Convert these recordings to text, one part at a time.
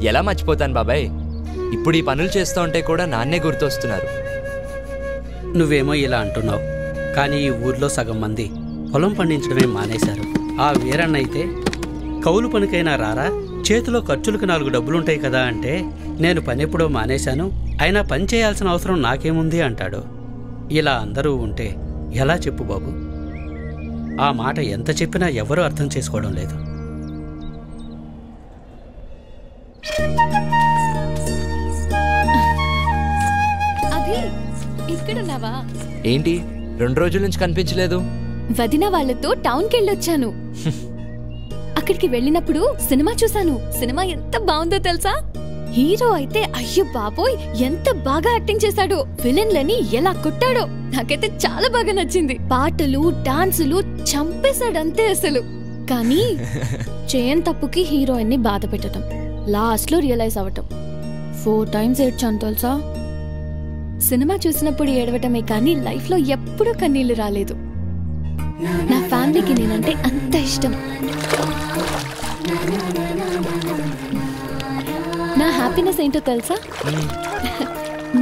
ఎలా మర్చిపోతాను బాబాయ్, ఇప్పుడు ఈ పనులు చేస్తూ ఉంటే కూడా నాన్నే గుర్తొస్తున్నారు. నువ్వేమో ఇలా అంటున్నావు, కానీ ఈ ఊర్లో సగం మంది పొలం పండించడమే మానేశారు. ఆ వీరన్న అయితే కౌలు పనికైనా రారా, చేతిలో ఖర్చులకు 4 డబ్బులుంటాయి కదా అంటే నేను పని ఎప్పుడో మానేశాను, అయినా పని చేయాల్సిన అవసరం నాకేముంది అంటాడు. ఇలా అందరూ ఉంటే ఎలా చెప్పు బాబు? ఆ మాట ఎంత చెప్పినా ఎవరూ అర్థం చేసుకోవడం లేదు. ఏంటి 2 రోజుల నుంచి కనిపించలేదు? వదిన వాళ్ళతో టౌన్కి వెళ్ళొచ్చాను. అక్కడికి వెళ్ళినప్పుడు సినిమా చూసాను. సినిమా ఎంత బాగుందో తెలుసా? హీరో అయితే అయ్యో బాబోయ్ ఎంత బాగా యాక్టింగ్ చేశాడో, విలన్లని ఎలా కొట్టాడో నాకైతే చాలా బాగా నచ్చింది. పాటలు డాన్సులు చంపేశాడంతే అసలు. కానీ చేయని తప్పుకి హీరోయిన్ ని బాధ పెట్టడం, లాస్ట్ లో రియలైజ్ అవ్వటం. 4 times ఏడ్చాను తెలుసా? సినిమా చూసినప్పుడు ఏడవటమే కానీ లైఫ్ లో ఎప్పుడూ కన్నీళ్లు రాలేదు. నా ఫ్యామిలీకి నేనంటే అంత ఇష్టం. నా హ్యాపీనెస్ ఏంటో తెలుసా?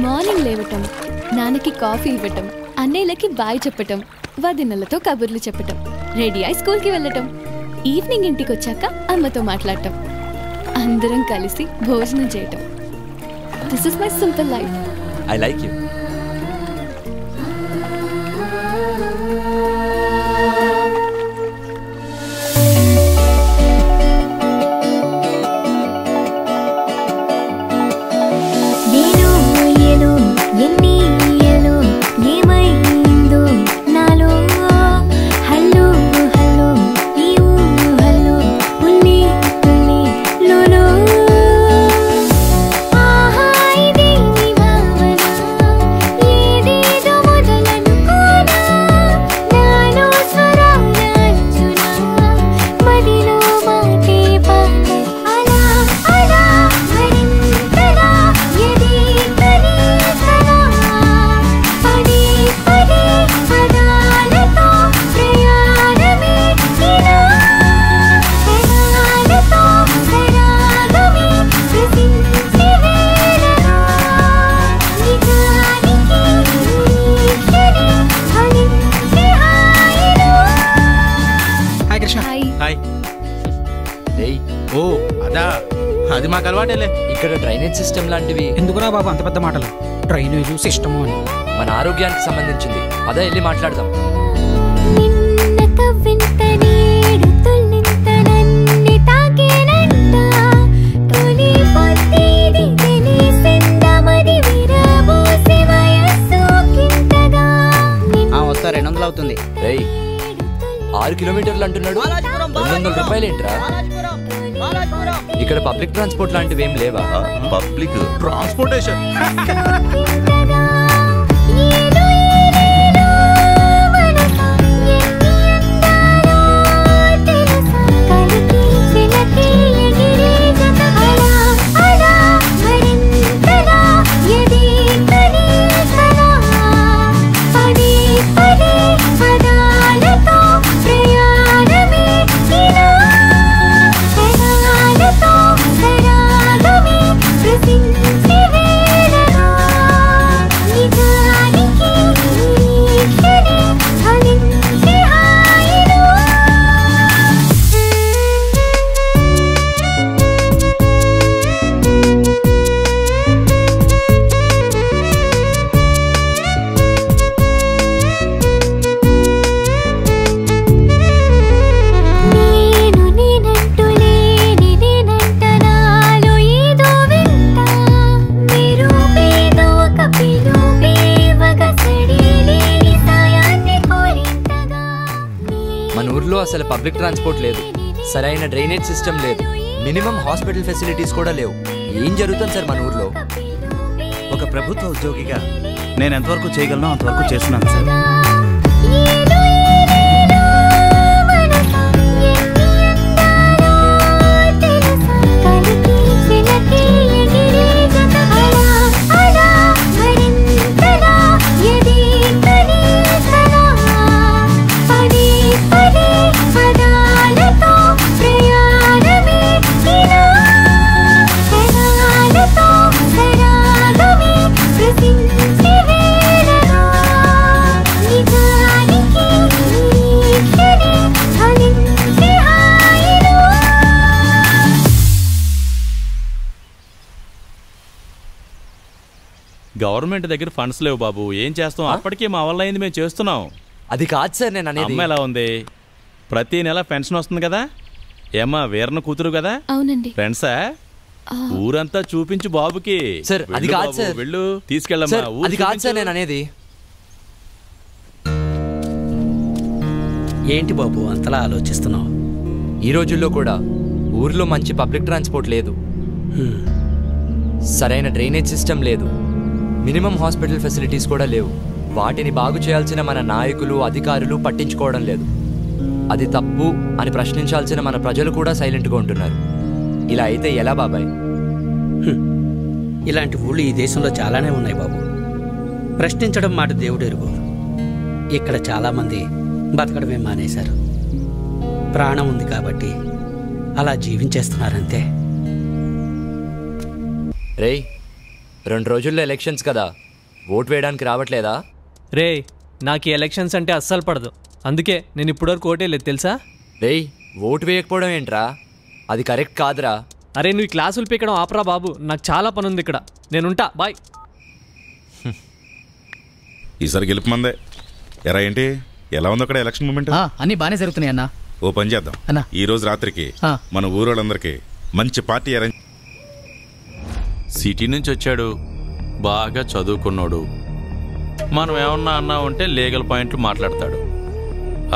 మార్నింగ్ లేవటం, నాన్నకి కాఫీ ఇవ్వటం, అన్నయ్యలకి బాయ్ చెప్పటం, వదినలతో కబుర్లు చెప్పటం, రెడీ అయి స్కూల్కి వెళ్ళటం, ఈవినింగ్ ఇంటికి వచ్చాక అమ్మతో మాట్లాడటం, అందరం కలిసి భోజనం చేయటం. This is my simple life. I like you. అది మాకు అలవాటేలే. ఇక్కడ డ్రైనేజ్ సిస్టమ్ లాంటివి ఎందుకురా బాబు అంత పెద్ద మాటలు? డ్రైనేజ్ సిస్టమ్ అని మన ఆరోగ్యానికి సంబంధించింది. అదే వెళ్ళి మాట్లాడదాం. వస్తా 200 అవుతుంది. 6 కిలోమీటర్లు అంటున్నాడు. 200 రూపాయలు ఏంట్రా? ఇక్కడ పబ్లిక్ ట్రాన్స్పోర్ట్ లాంటివి ఏం లేవా? పబ్లిక్ ట్రాన్స్పోర్టేషన్ అసలు పబ్లిక్ ట్రాన్స్పోర్ట్ లేదు, సరైన డ్రైనేజ్ సిస్టమ్ లేదు, మినిమం హాస్పిటల్ ఫెసిలిటీస్ కూడా లేవు. ఏం జరుగుతుంది సార్ మన ఊర్లో? ఒక ప్రభుత్వ ఉద్యోగిగా నేను ఎంతవరకు చేయగలను అంతవరకు చేస్తున్నాను సార్. గవర్నమెంట్ దగ్గర ఫండ్స్ లేవు బాబు, ఏం చేస్తాం? అప్పటికే మా వల్ల అయింది, మేము చేస్తున్నాం. అది కాదు సార్ నేను అనేది. అమ్మ ఎలా ఉంది? ప్రతి నెల పెన్షన్ వస్తుంది కదా? ఏమ్మా వీరన్న కూతురు కదా? అవునండి. ఫ్రెండ్సా? ఊరంతా చూపించు బాబుకి. సార్ అది కాదు సార్. వెళ్ళు, తీసుకెళ్ళమ్మా. అది కాదు సార్ నేను అనేది. ఏంటి బాబు అంతలా ఆలోచిస్తున్నావు? ఈ రోజుల్లో కూడా ఊర్లో మంచి పబ్లిక్ ట్రాన్స్పోర్ట్ లేదు, సరైన డ్రైనేజ్ సిస్టమ్ లేదు, మినిమం హాస్పిటల్ ఫెసిలిటీస్ కూడా లేవు. వాటిని బాగు చేయాల్సిన మన నాయకులు అధికారులు పట్టించుకోవడం లేదు. అది తప్పు అని ప్రశ్నించాల్సిన మన ప్రజలు కూడా సైలెంట్గా ఉంటున్నారు. ఇలా అయితే ఎలా బాబాయ్? ఇలాంటి ఊళ్ళు ఈ దేశంలో చాలానే ఉన్నాయి బాబు. ప్రశ్నించడం మాట దేవుడెరుగు. ఇక్కడ చాలామంది బతకడమే మానేశారు. ప్రాణం ఉంది కాబట్టి అలా జీవించేస్తున్నారంతే. రేయ్, 2 రోజుల్లో ఎలక్షన్స్ కదా, ఓటు వేయడానికి రావట్లేదా? రే, నాకు ఈ ఎలక్షన్స్ అంటే అస్సలు పడదు. అందుకే నేను ఇప్పటివరకు ఓటేలేదు తెలుసా? రేయ్, ఓటు వేయకపోవడం ఏంట్రా? అది కరెక్ట్ కాదురా. అరే నువ్వు ఈ క్లాసులు పీకడం ఆపరా బాబు, నాకు చాలా పని ఉంది ఇక్కడ. నేనుంటా, బాయ్. ఈసారి గెలుపు మందే. ఎరా ఏంటి, ఎలా ఉంది అక్కడ ఎలక్షన్ మూమెంట్? అన్ని బాగానే జరుగుతున్నాయి అన్న. ఓ పని చేద్దాం, ఈ రోజు రాత్రికి మన ఊరోళ్ళందరికీ మంచి పార్టీ అరేంజ్. సిటీ నుంచి వచ్చాడు, బాగా చదువుకున్నాడు. మనం ఏమన్నా అన్నా ఉంటే లీగల్ పాయింట్లు మాట్లాడతాడు.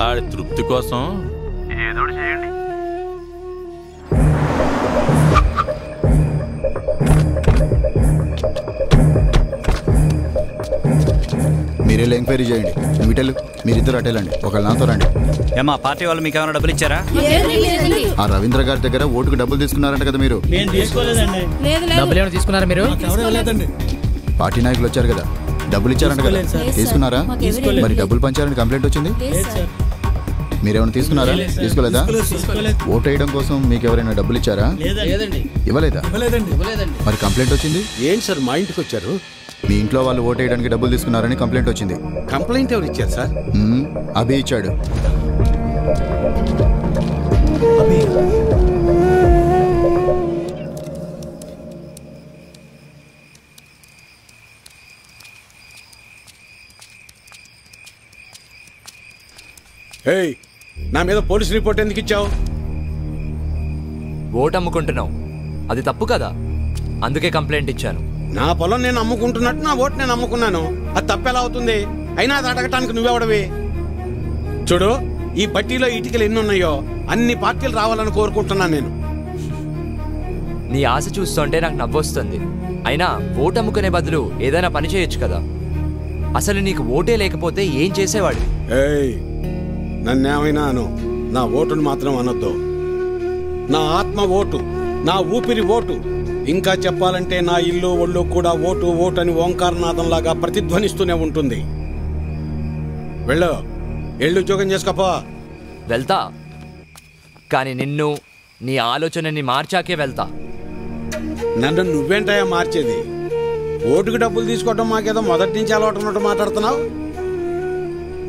ఆడి తృప్తి కోసం ఏదో చేయండి. మీరేళ్ళు ఎంక్వైరీ చేయండి. మిటలు మీరిద్దరు అటేలండి, ఒకళ్ళు నాతో రండి. ఏమా పార్టీ వాళ్ళు మీకు ఏమైనా డబ్బులు ఇచ్చారా? ఆ రవీంద్ర గారి దగ్గర ఓటుకు డబ్బులు తీసుకున్నారంట కదా మీరు? డబ్బులు ఏమైనా తీసుకున్నారా మీరు? పార్టీ నాయకులు వచ్చారు కదా, డబ్బులు ఇచ్చారంట కదా, తీసుకున్నారా? మరి డబ్బులు పంచారని కంప్లైంట్ వచ్చింది. మీరేమైనా తీసుకున్నారా? తీసుకోలేదా? ఓటు వేయడం కోసం మీకు ఎవరైనా డబ్బులు ఇచ్చారా? ఇవ్వలేదా? మరి కంప్లైంట్ వచ్చింది ఏంటి సార్? మా ఇంటికి వచ్చారు. మీ ఇంట్లో వాళ్ళు ఓటు వేయడానికి డబ్బులు తీసుకున్నారని కంప్లైంట్ వచ్చింది. కంప్లైంట్ ఎవరు ఇచ్చారు సార్? అభి ఇచ్చాడు. ఏయ్, నా మీద పోలీస్ రిపోర్ట్ ఎందుకు ఇచ్చావు? ఓటు అమ్ముకుంటున్నావు, అది తప్పు కదా, అందుకే కంప్లైంట్ ఇచ్చాను. నా పొలం నేను అమ్ముకుంటున్నట్టు నా ఓటు నేను అమ్ముకున్నాను, అది తప్పెలా అవుతుంది? అయినా అది అడగటానికి నువ్వెవడవి? చూడు, ఈ పట్టీలో ఇటుకలు ఎన్ని ఉన్నాయో అన్ని పార్టీలు రావాలని కోరుకుంటున్నాను నేను. నీ ఆశ చూస్తుంటే నాకు నవ్వొస్తుంది. అయినా ఓటు అమ్ముకునే బదులు ఏదైనా పని చేయొచ్చు కదా. అసలు నీకు ఓటే లేకపోతే ఏం చేసేవాడు? ఏయ్, నన్నేమైనా అను, నా ఓటును మాత్రం అనొద్దు. నా ఆత్మ ఓటు, నా ఊపిరి ఓటు. ఇంకా చెప్పాలంటే నా ఇల్లు ఒళ్ళు కూడా ఓటు ఓటు అని ఓంకారనాథంలాగా ప్రతిధ్వనిస్తూనే ఉంటుంది. వెళ్ళు, ఎళ్ళు ఉద్యోగం చేసుకోపో. వెళ్తా, కానీ నిన్ను నీ ఆలోచనని మార్చాకే వెళ్తా. నన్ను నువ్వేంటయా మార్చేది? ఓటుకు డబ్బులు తీసుకోవడం మాకేదో మొదటి నుంచి అలవాటు ఉన్నట్టు మాట్లాడుతున్నావు.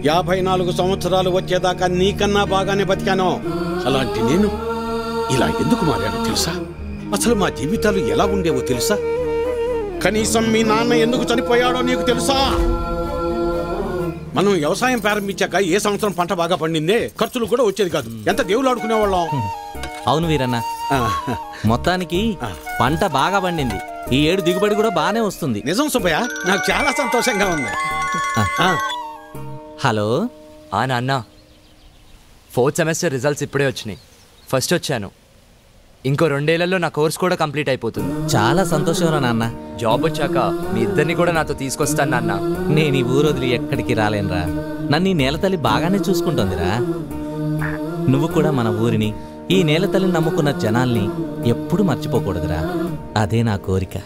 54 సంవత్సరాలు వచ్చేదాకా నీకన్నా బాగానే బతికాను. అలాంటి నేను ఇలా ఎందుకు మారాను తెలుసా? అసలు మా జీవితాలు ఎలా ఉండేవో తెలుసా? కనీసం మీ నాన్న ఎందుకు చనిపోయాడో నీకు తెలుసా? మనం వ్యవసాయం ప్రారంభించాక ఏ సంవత్సరం పంట బాగా పండిందే, ఖర్చులు కూడా వచ్చేది కాదు. ఎంత దేవుళ్ళు ఆడుకునేవాళ్ళం. అవును వీరన్న, మొత్తానికి పంట బాగా పండింది. ఈ ఏడు దిగుబడి కూడా బాగానే వస్తుంది. నిజం సుబ్బయ్య, నాకు చాలా సంతోషంగా ఉంది. హలో నాన్న, 4th సెమిస్టర్ రిజల్ట్స్ ఇప్పుడే వచ్చినాయి. ఫస్ట్ వచ్చాను. ఇంకో 2 ఏళ్లలో నా కోర్స్ కూడా కంప్లీట్ అయిపోతుంది. చాలా సంతోషం రా నాన్న. జాబ్ వచ్చాక మీ ఇద్దరిని కూడా నాతో తీసుకొస్తాను నాన్న. నేను ఈ ఊరు వదిలి ఎక్కడికి రాలేనురా. నన్ను ఈ నేలతల్లి బాగానే చూసుకుంటుందిరా. నువ్వు కూడా మన ఊరిని, ఈ నేలతల్లిని నమ్ముకున్న జనాల్ని ఎప్పుడు మర్చిపోకూడదురా. అదే నా కోరిక.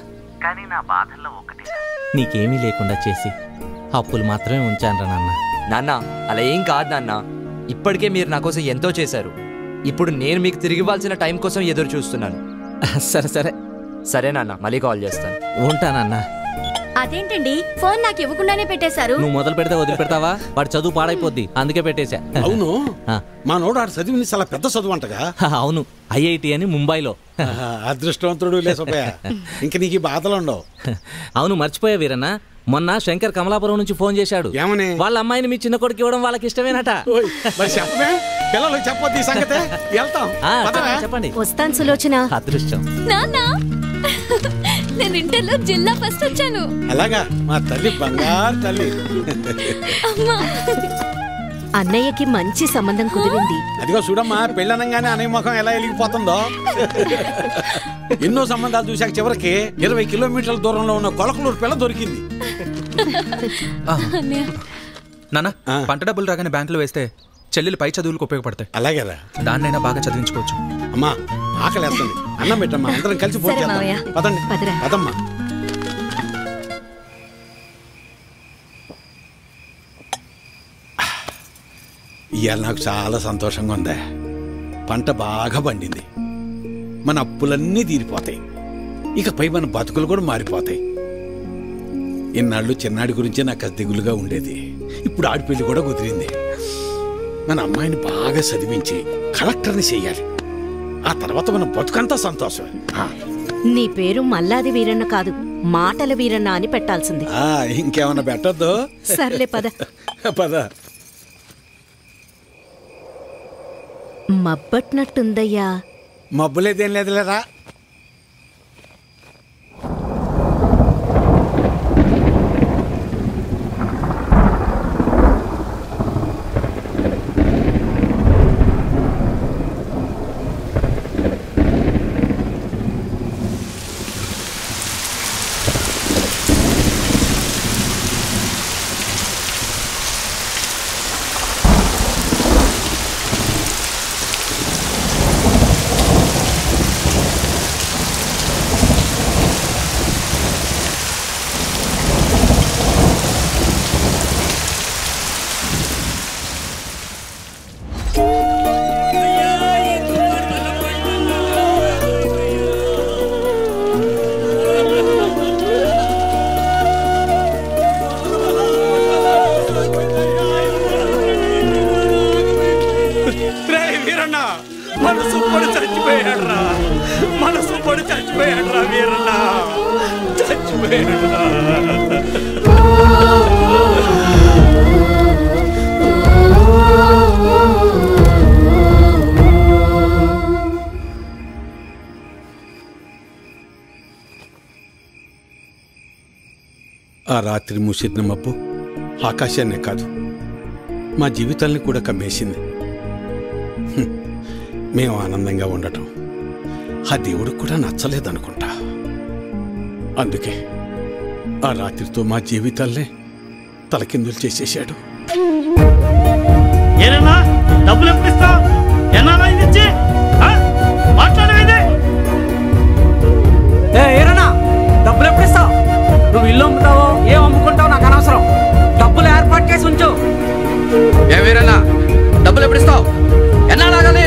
కానీ నా బాధల్లో ఒకటి, నీకేమీ లేకుండా చేసి అప్పులు మాత్రమే ఉంచానురా నాన్న. నాన్న, అలా ఏం కాదు నాన్న. ఇప్పటికే మీరు నా కోసం ఎంతో చేశారు. ఇప్పుడు నేను మీకు తిరిగి ఇవ్వాల్సిన టైం కోసం ఎదురు చూస్తున్నాను. సరే సరే సరే నాన్న, మళ్ళీ కాల్ చేస్తాను. ఉంటానన్నా. అదేంటండి ఫోన్ నాకు ఇవ్వకుండానే పెట్టేశారు. నువ్వు మొదలు పెడితే వదిలిపెడతావా? వాడు చదువు పాడైపోద్ది, అందుకే పెట్టేశా. అవును, మా నోడు ఆడు చదివింది చాలా పెద్ద చదువు అంటగా. అవును, ఐఐటి అని ముంబైలో. అదృష్టవంతుడు లేసపోయా, ఇంక నీకు బాధలు ఉండవు. అవును, మర్చిపోయా వీరన్న, మొన్న శంకర్ కమలాపురం నుంచి ఫోన్ చేశాడు. ఏమని? వాళ్ళ అమ్మాయిని మీ చిన్న కొడుకు ఇవ్వడం వాళ్ళకి ఇష్టమేనట. చెప్పమే, పిల్లలకు చెప్పొద్దు ఈ సంగతే. వెళ్తాం, చెప్పండి. వస్తాను సులోచన. అదృష్టం. నాన్న, నేను ఇంటర్లో జిల్లా ఫస్ట్ వచ్చాను. అలాగా, మా తల్లి బంగారు తల్లి. అన్నయ్యకి మంచి సంబంధం కుదిరింది. అదిగో చూడమ్మా, పెళ్ళనంగానే అన్నయ్య ముఖం ఎలా వెలిగిపోతుందో. ఎన్నో సంబంధాలు చూశాక చివరికి 20 కిలోమీటర్ల దూరంలో ఉన్న కొలకలూరు పిల్ల దొరికింది. నాన్న, పంట డబ్బులు రాగానే బ్యాంకులో వేస్తే చెల్లెలు పై చదువులకు ఉపయోగపడతాయి. అలాగేరా, దాన్నైనా బాగా చదివించుకోవచ్చు. అమ్మా, ఆకలేస్తుంది, అన్నం పెట్టమ్మా, అందరం కలిసి పోటీ చేద్దాం. పదండి, పదమ్మా. ఇవాళ నాకు చాలా సంతోషంగా ఉందా. పంట బాగా పండింది, మన అప్పులన్నీ తీరిపోతాయి, ఇకపై మన బతుకులు కూడా మారిపోతాయి. ఇన్నాళ్ళు చిన్నాడి గురించే నాకు దిగులుగా ఉండేది. ఇప్పుడు ఆడిపెళ్లి కూడా కుదిరింది. మన అమ్మాయిని బాగా చదివించి కలెక్టర్ని చెయ్యాలి. ఆ తర్వాత మన బతుకంతా సంతోషం. నీ పేరు మల్లాది వీరన్న కాదు, మాటల వీరన్న అని పెట్టాల్సింది. ఇంకేమన్నా పెట్టద్దు. సర్లే పద. పద. మబ్బట్నట్టుందయ్యా. మబ్బులేదేం లేదులేరా. ఆ రాత్రి ముసిరిన మబ్బు ఆకాశాన్నే కాదు, మా జీవితాల్ని కూడా కమ్మేసింది. మేము ఆనందంగా ఉండటం ఆ దేవుడికి కూడా నచ్చలేదనుకుంటా. అందుకే ఆ రాత్రితో మా జీవితాల్నే తలకిందులు చేసేశాడు. ఏనన్నా డబ్బులు ఎప్పుడు ఇస్తావు? ఎన్నాళ్ళ ఇది ఇచ్చి మాట్లాడేది? ఏరన్నా డబ్బులు ఎప్పుడు ఇస్తావు? నువ్వు ఇల్లు అమ్ముతావో ఏం అమ్ముకుంటావో నాకు అనవసరం. డబ్బులు ఏర్పాటు చేసి ఉంచు. ఏ వీరన్నా, డబ్బులు ఎప్పుడు ఇస్తావు? ఎన్నాళ్ళాగాలి?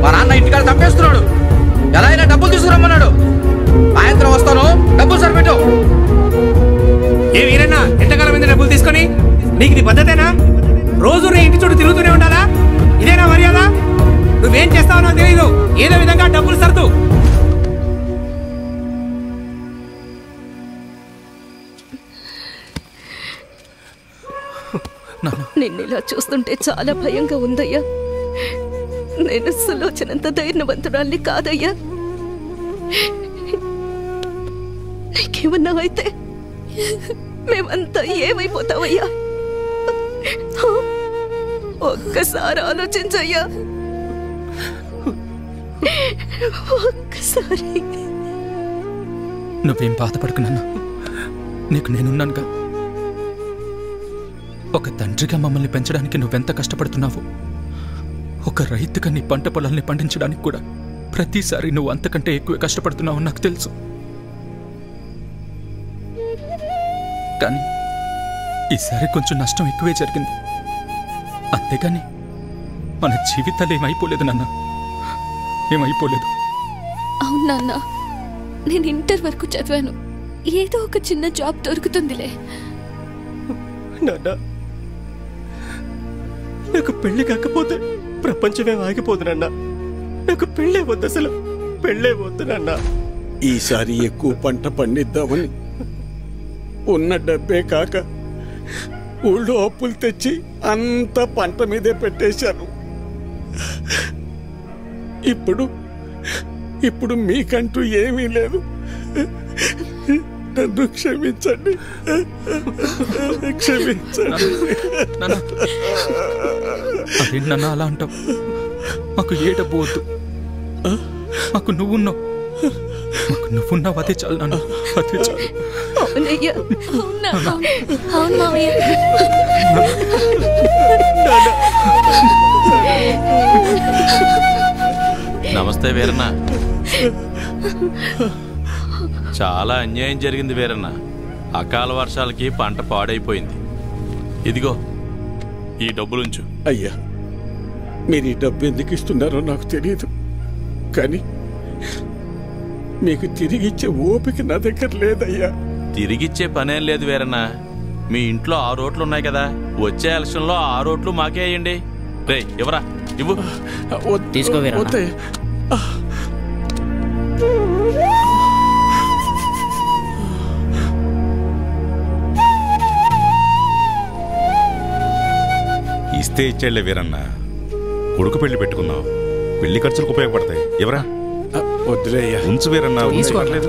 మా నాన్న ఇంటికాడ తప్పేస్తున్నాడు. ఎలా అయినా డబ్బులు తీసుకురమ్మన్నాడు. సాయంత్రం వస్తాను, డబ్బులు సరిపెట్టు. ఏ వీరన్నా, ఎంతకాలం మీద డబ్బులు తీసుకొని? నీకు ఇది పద్ధతేనా? రోజు నీ ఇంటి చుట్టూ తిరుగుతూనే ఉండాలా? ఇదేనా మర్యాద? నువ్వేం చేస్తావో నాకు తెలియదు. ఏదో విధంగా డబ్బులు సర్దు. నిన్ను ఇలా చూస్తుంటే చాలా భయంగా ఉందయ్యా. నేను సులోచనంత ధైర్యవంతురాల్ని కాదయ్యా. నీకేమన్నా అయితే మేమంతా ఏమైపోతావయ్యా? ఒక్కసారి ఆలోచించయ్యా, ఒక్కసారి. నువ్వేం బాధపడుకున్నాను, నీకు నేనున్నానుగా. ఒక తండ్రిగా మమ్మల్ని పెంచడానికి నువ్వెంత కష్టపడుతున్నావు. ఒక రైతుగా నీ పంట పొలాల్ని పండించడానికి కూడా ప్రతిసారి నువ్వు అంతకంటే ఎక్కువ కష్టపడుతున్నావు నాకు తెలుసు. కానీ ఈసారి కొంచెం నష్టం ఎక్కువే జరిగింది. అంతేగాని మన జీవితాలు ఏమైపోలేదు నాన్న, ఏమైపోలేదు. అవును నాన్న, నేను ఇంటర్ వరకు చదివాను. ఏదో ఒక చిన్న జాబ్ దొరుకుతుందిలే. నాన్న, నాకు పెళ్లి కాకపోతే ప్రపంచమే ఆగిపోదునన్నా. నాకు పెళ్ళే వద్దు, అసలు పెళ్ళే వద్దు నాన్న. ఈసారి ఎక్కువ పంట పండిద్దామని ఉన్న డబ్బే కాక ఊళ్ళో అప్పులు తెచ్చి అంత పంట మీదే పెట్టేశాను. ఇప్పుడు మీకంటూ ఏమీ లేదు. నన్ను క్షమించండి, క్షమించండి. అదేంటి నాన్న అలా అంటావు? మాకు ఏ డబ్బు వద్దు, మాకు నువ్వున్నావు. మాకు నువ్వున్నావు, అదే చాలు నాన్న, అదే చాలు. అవును మావయ్య. నమస్తే వీరన్న. చాలా అన్యాయం జరిగింది వీరన్న. అకాల వర్షాలకి పంట పాడైపోయింది. ఇదిగో ఈ డబ్బులుంచు. అయ్యా, మీరు ఈ డబ్బు ఎందుకు ఇస్తున్నారో నాకు తెలియదు, కానీ మీకు తిరిగిచ్చే ఓపిక నా దగ్గర లేదయ్యా. తిరిగిచ్చే పనేం లేదు వీరన్న. మీ ఇంట్లో 6 ఓట్లు ఉన్నాయి కదా, వచ్చే ఎలక్షన్లో 6 ఓట్లు మాకే అయ్యండి. రే ఇవ్వరా, ఇవ్వు. తీసుకో వీరన్న. ఇస్తే ఇచ్చేళ్లే వీరన్న. కొడుకు పెళ్లి పెట్టుకున్నావు, పెళ్లి ఖర్చులకు ఉపయోగపడతాయి. ఎవరా? ఉంచు వీరన్న, పర్లేదు.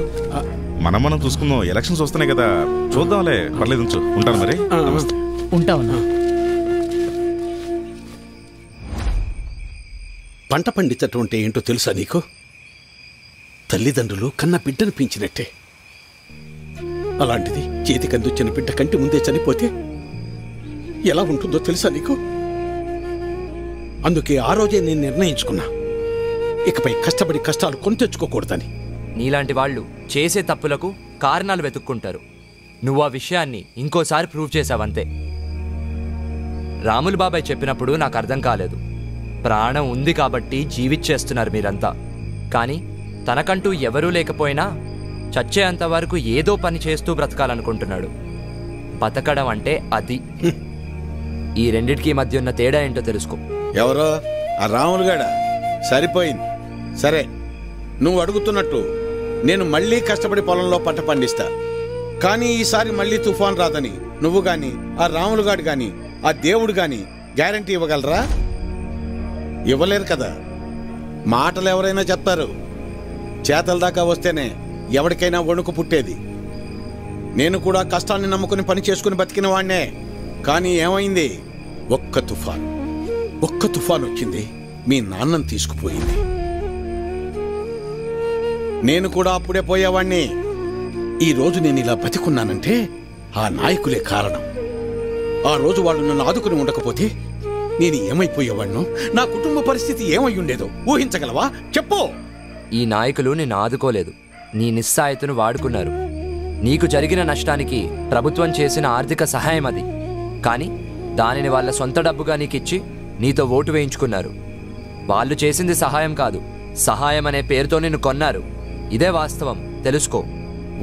మనం చూసుకుందాం. ఎలక్షన్స్ వస్తున్నాయి కదా, చూద్దాంలే. పర్లేదు, ఉంచు. ఉంటాను మరి. ఉంటావన్నా. పంట పండించటం అంటే ఏంటో తెలుసా నీకు? తల్లిదండ్రులు కన్న బిడ్డను పెంచినట్టే. అలాంటిది చేతికందొచ్చిన బిడ్డ కంటి ముందే చనిపోతే ఎలా ఉంటుందో తెలుసా నీకు? అందుకే ఆ రోజే నేను నిర్ణయించుకున్నా, ఇకపై కష్టపడి కష్టాలు కొని తెచ్చుకోకూడదని. నీలాంటి వాళ్ళు చేసే తప్పులకు కారణాలు వెతుక్కుంటారు. నువ్వు ఆ విషయాన్ని ఇంకోసారి ప్రూవ్ చేశావంతే. రాములు బాబాయ్ చెప్పినప్పుడు నాకు అర్థం కాలేదు. ప్రాణం ఉంది కాబట్టి జీవిచ్చేస్తున్నారు మీరంతా. కానీ తనకంటూ ఎవరూ లేకపోయినా చచ్చేంత వరకు ఏదో పని చేస్తూ బ్రతకాలనుకుంటున్నాడు. బతకడం అంటే అది. ఈ రెండిటికి మధ్య ఉన్న తేడా ఏంటో తెలుసుకో. ఎవరో ఆ రాములుగాడా? సరిపోయింది. సరే, నువ్వు అడుగుతున్నట్టు నేను మళ్ళీ కష్టపడి పొలంలో పంట పండిస్తా. కానీ ఈసారి మళ్ళీ తుఫాన్ రాదని నువ్వు గాని, ఆ రాములుగాడు గాని, ఆ దేవుడు గాని గ్యారంటీ ఇవ్వగలరా? ఇవ్వలేరు కదా. మాటలు ఎవరైనా చెప్తారు, చేతల దాకా వస్తేనే ఎవరికైనా వణుకు పుట్టేది. నేను కూడా కష్టాన్ని నమ్ముకుని పని చేసుకుని బతికిన వాణ్ణే. కానీ ఏమైంది? ఒక్క తుఫాన్ వచ్చింది, మీ నాన్నను తీసుకుపోయింది. నేను కూడా అప్పుడే పోయేవాణ్ణి. ఈ రోజు నేను ఇలా బతికున్నానంటే ఆ నాయకులే కారణం. ఆ రోజు వాళ్ళు నన్ను ఆదుకుని ఉండకపోతే నేను ఏమైపోయేవాణ్ణో, నా కుటుంబ పరిస్థితి ఏమై ఉండేదో ఊహించగలవా? చెప్పు. ఈ నాయకులు నిన్ను ఆదుకోలేదు, నీ నిస్సాయతను వాడుకున్నారు. నీకు జరిగిన నష్టానికి ప్రభుత్వం చేసిన ఆర్థిక సహాయం అది. కానీ దానిని వాళ్ళ సొంత డబ్బుగా నీకిచ్చి నీతో ఓటు వేయించుకున్నారు. వాళ్ళు చేసింది సహాయం కాదు, సహాయం అనే పేరుతో నిన్ను కొన్నారు. ఇదే వాస్తవం, తెలుసుకో.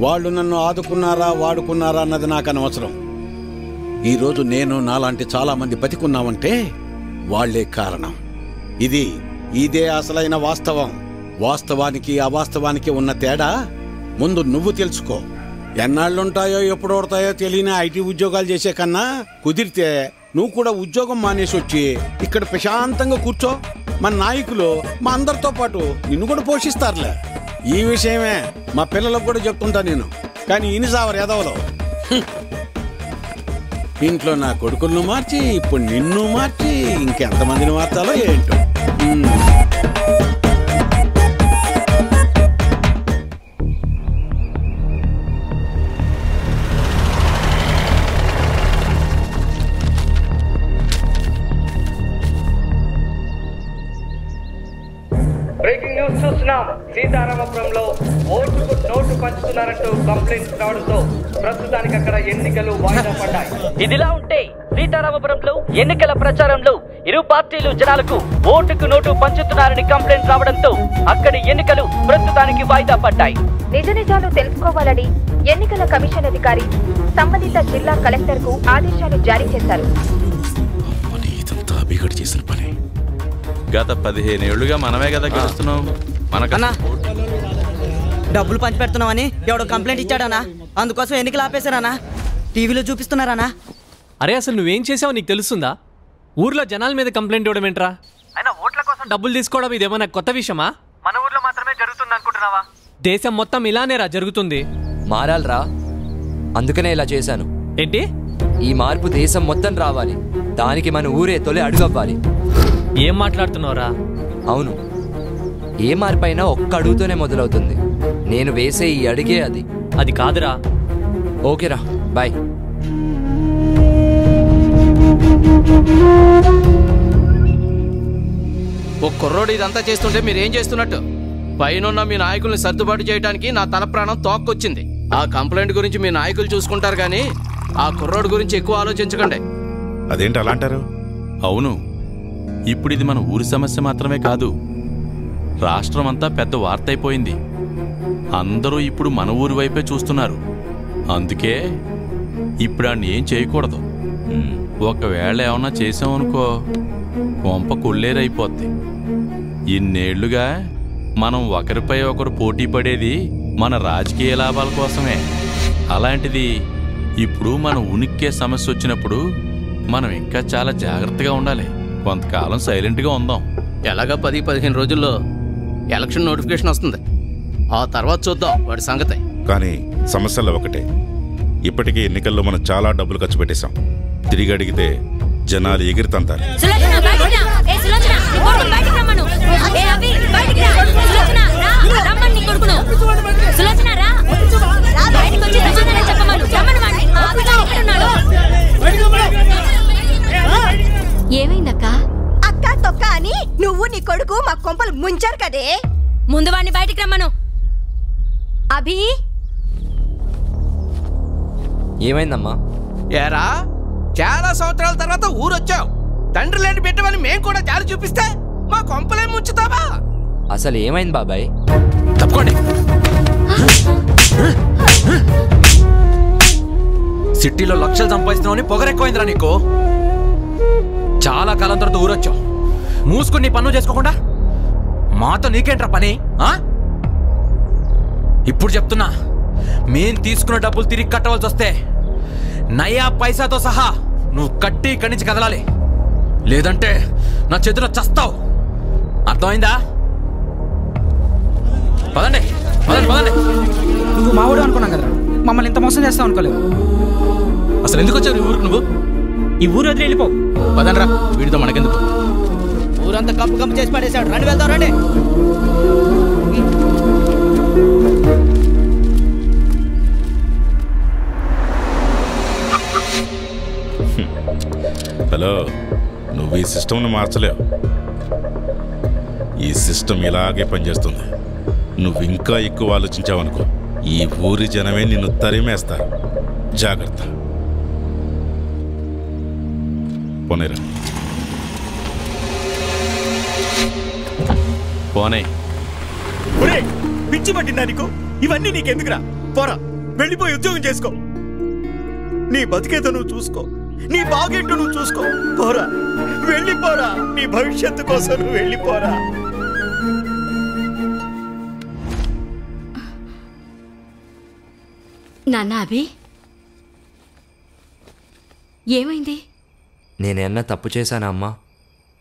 వాళ్ళు నన్ను ఆదుకున్నారా వాడుకున్నారా అన్నది నాకు అనవసరం. ఈరోజు నేను నాలాంటి చాలా మంది బతికున్నామంటే వాళ్లే కారణం. ఇదే అసలైన వాస్తవం. వాస్తవానికి అవాస్తవానికి ఉన్న తేడా ముందు నువ్వు తెలుసుకో. ఎన్నాళ్ళుంటాయో ఎప్పుడు ఓడతాయో తెలియని ఐటీ ఉద్యోగాలు చేసే కన్నా కుదిరితే నువ్వు కూడా ఉద్యోగం మానేసి వచ్చి ఇక్కడ ప్రశాంతంగా కూర్చో. మన నాయకులు మా అందరితో పాటు నిన్ను కూడా పోషిస్తారులే. ఈ విషయమే మా పిల్లలకు కూడా చెప్తుంటా నేను. కానీ ఇనిసావరు ఎదవలో ఇంట్లో నా కొడుకులను మార్చి ఇప్పుడు నిన్ను మార్చి ఇంకెంతమందిని మార్చాలో ఏంటో. బ్రేకింగ్ న్యూస్ చూస్తున్నాం. సీతారామపురంలో ఓటుకు నోటు పంచుతున్నారంటూ కంప్లైంట్స్ రావడంతో ప్రస్తుతానికి అక్కడ ఎన్నికలు వాయిదా పడ్డాయి. ఇదిలా ఉంటే సీతారామపురంలో ఎన్నికల ప్రచారంలో ఇరు పార్టీలు జనాలకు ఓటుకు నోటు పంచుతున్నారని కంప్లైంట్ రావడంతో అక్కడి ఎన్నికలు ప్రస్తుతానికి వాయిదా పడ్డాయి. నిజ నిజాలు తెలుసుకోవాలని ఎన్నికల కమిషన్ అధికారి సంబంధిత జిల్లా కలెక్టర్ కు ఆదేశాలు జారీ చేశారు. గత 15 ఏళ్లుగా మనమే కదా గెలుస్తున్నాం. మనకన్నా డబ్బులు పంచి పెడుతున్నామని ఎవడో కంప్లైంట్ ఇచ్చాడనా, అందుకోసం ఎన్నికలు ఆపేశారనా, టీవీలో చూపిస్తున్నారనా. అరే అసలు నువ్వేం చేసావు నీకు తెలుస్తుందా? ఊర్లో జనాల మీద కంప్లైంట్ ఇవ్వడం ఏంట్రా? అయినా ఓట్ల కోసం డబ్బులు తీసుకోవడం ఇదేమన్నా కొత్త విషయమా? మన ఊర్లో మాత్రమే జరుగుతుంది అనుకుంటున్నావా? దేశం మొత్తం ఇలానేరా జరుగుతుంది. మారాలరా, అందుకనే ఇలా చేశాను. ఏంటి? ఈ మార్పు దేశం మొత్తం రావాలి, దానికి మన ఊరే తొలి అడుగవ్వాలి. ఏం మాట్లాడుతున్నావురా? అవును, ఏ మార్పైనా ఒక్క అడుగుతోనే మొదలవుతుంది. నేను వేసే ఈ అడిగే అది. అది కాదురా. ఓకేరా, బాయ్. ఓ కుర్రోడు ఇదంతా చేస్తుంటే మీరేం చేస్తున్నట్టు? పైన మీ నాయకుల్ని సర్దుబాటు చేయడానికి నా తల ప్రాణం తోక్కొచ్చింది. ఆ కంప్లైంట్ గురించి మీ నాయకులు చూసుకుంటారు కానీ ఆ కుర్రోడు గురించి ఎక్కువ ఆలోచించకండి. అదేంటి అలా అంటారు? అవును, ఇప్పుడు ఇది మన ఊరి సమస్య మాత్రమే కాదు, రాష్ట్రం అంతా పెద్ద వార్త అయిపోయింది. అందరూ ఇప్పుడు మన ఊరి వైపే చూస్తున్నారు. అందుకే ఇప్పుడు ఆడిని ఏం చేయకూడదు. ఒకవేళ ఏమన్నా చేసామనుకో కొంప కొల్లేరైపోద్ది. ఇన్నేళ్లుగా మనం ఒకరిపై ఒకరు పోటీ పడేది మన రాజకీయ లాభాల కోసమే. అలాంటిది ఇప్పుడు మన ఉనికే సమస్య వచ్చినప్పుడు మనం ఇంకా చాలా జాగ్రత్తగా ఉండాలి. కొంతకాలం సైలెంట్గా ఉందాం. ఎలాగా 10-15 రోజుల్లో ఎలక్షన్ నోటిఫికేషన్ వస్తుంది. ఆ తర్వాత చూద్దాం వాడి సంగతి. కానీ సమస్యల్లో ఒకటే, ఇప్పటికే ఎన్నికల్లో మనం చాలా డబ్బులు ఖర్చు పెట్టేశాం. తిరిగి అడిగితే జనాలు ఎగిరితంతారు. ఏమైందక్క? అక్క తొక్క అని నువ్వు నీ కొడుకు మా కొంపలు ముంచారు కదే. ముందు వాడిని బయటికి రమ్మను. అభి, ఏమైందమ్మా? ఏరా, చాలా సంవత్సరాల తర్వాత ఊరొచ్చావు. తండ్రి లేని బిడ్డవని మేం కూడా జాలి చూపిస్తే మా కొంపలే ముంచుతావా? అసలు ఏమైంది బాబాయ్? తప్పుకోండి. సిటీలో లక్షలు సంపాదిస్తున్నావు, పొగరెక్కువైందిరా నీకు. చాలా కాలం తర్వాత ఊరొచ్చావు, మూసుకుని నీ పన్ను చేసుకోకుండా మాతో నీకేంట్రా పని? ఇప్పుడు చెప్తున్నా, మేం తీసుకున్న డబ్బులు తిరిగి కట్టవలసి వస్తే నయా పైసాతో సహా నువ్వు కట్టి ఇక్కడి నుంచి కదలాలి, లేదంటే నా చేతిలో చస్తావు. అర్థమైందా? పదండి పదండి పదండి. నువ్వు మావాడు అనుకున్నాం కదరా, మమ్మల్ని ఇంత మోసం చేస్తావు అనుకోలేదు. అసలు ఎందుకు వచ్చావు ఈ ఊరికి? నువ్వు ఈ ఊరు వదిలి వెళ్ళిపో. పదండ్రా, వీడితో మనకెందుకు? ఊరంతా కప్పు కప్పు చేసి పడేశాడు. రండి వెళ్తాం, రండి. హలో, నువ్వు ఈ సిస్టమ్ని మార్చలేవు. ఈ సిస్టమ్ ఇలాగే పనిచేస్తుంది. నువ్వు ఇంకా ఎక్కువ ఆలోచించావనుకో ఈ ఊరి జనమే నిన్ను తరిమేస్తారు. జాగ్రత్త. పోనేరా. పోనే. పిచ్చి పట్టిందా నీకు? ఇవన్నీ నీకెందుకురా? పోరా, వెళ్ళిపోయి ఉద్యోగం చేసుకో. నీ బతికేదో నువ్వు చూసుకో, నీ బాగేంటో నువ్వు చూసుకో. పోరా, వెళ్ళిపోరా. నీ భవిష్యత్తు కోసం నువ్వు వెళ్ళిపోరా. నాన్న, అభి ఏమైంది? నేనేమన్నా తప్పు చేశానా అమ్మా?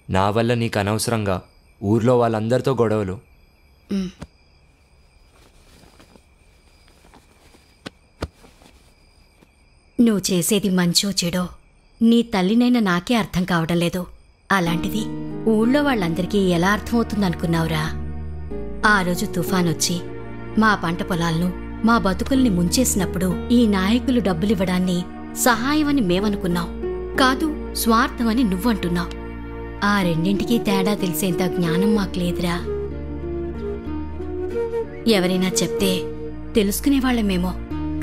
నా వల్ల నీకు అనవసరంగా ఊర్లో వాళ్ళందరితో గొడవలు. నువ్వు చేసేది మంచో చెడో నీ తల్లినైనా నాకే అర్థం కావడం లేదు. అలాంటిది ఊళ్ళో వాళ్ళందరికీ ఎలా అర్థమవుతుందనుకున్నావురా? ఆ రోజు తుఫానొచ్చి మా పంట పొలాలను, మా బతుకుల్ని ముంచేసినప్పుడు ఈ నాయకులు డబ్బులివ్వడాన్ని సహాయమని మేమనుకున్నాం, కాదు స్వార్థమని నువ్వంటున్నావు. ఆ రెండింటికీ తేడా తెలిసేంత జ్ఞానం మాకు లేదురా. ఎవరైనా చెప్తే తెలుసుకునేవాళ్లమేమో,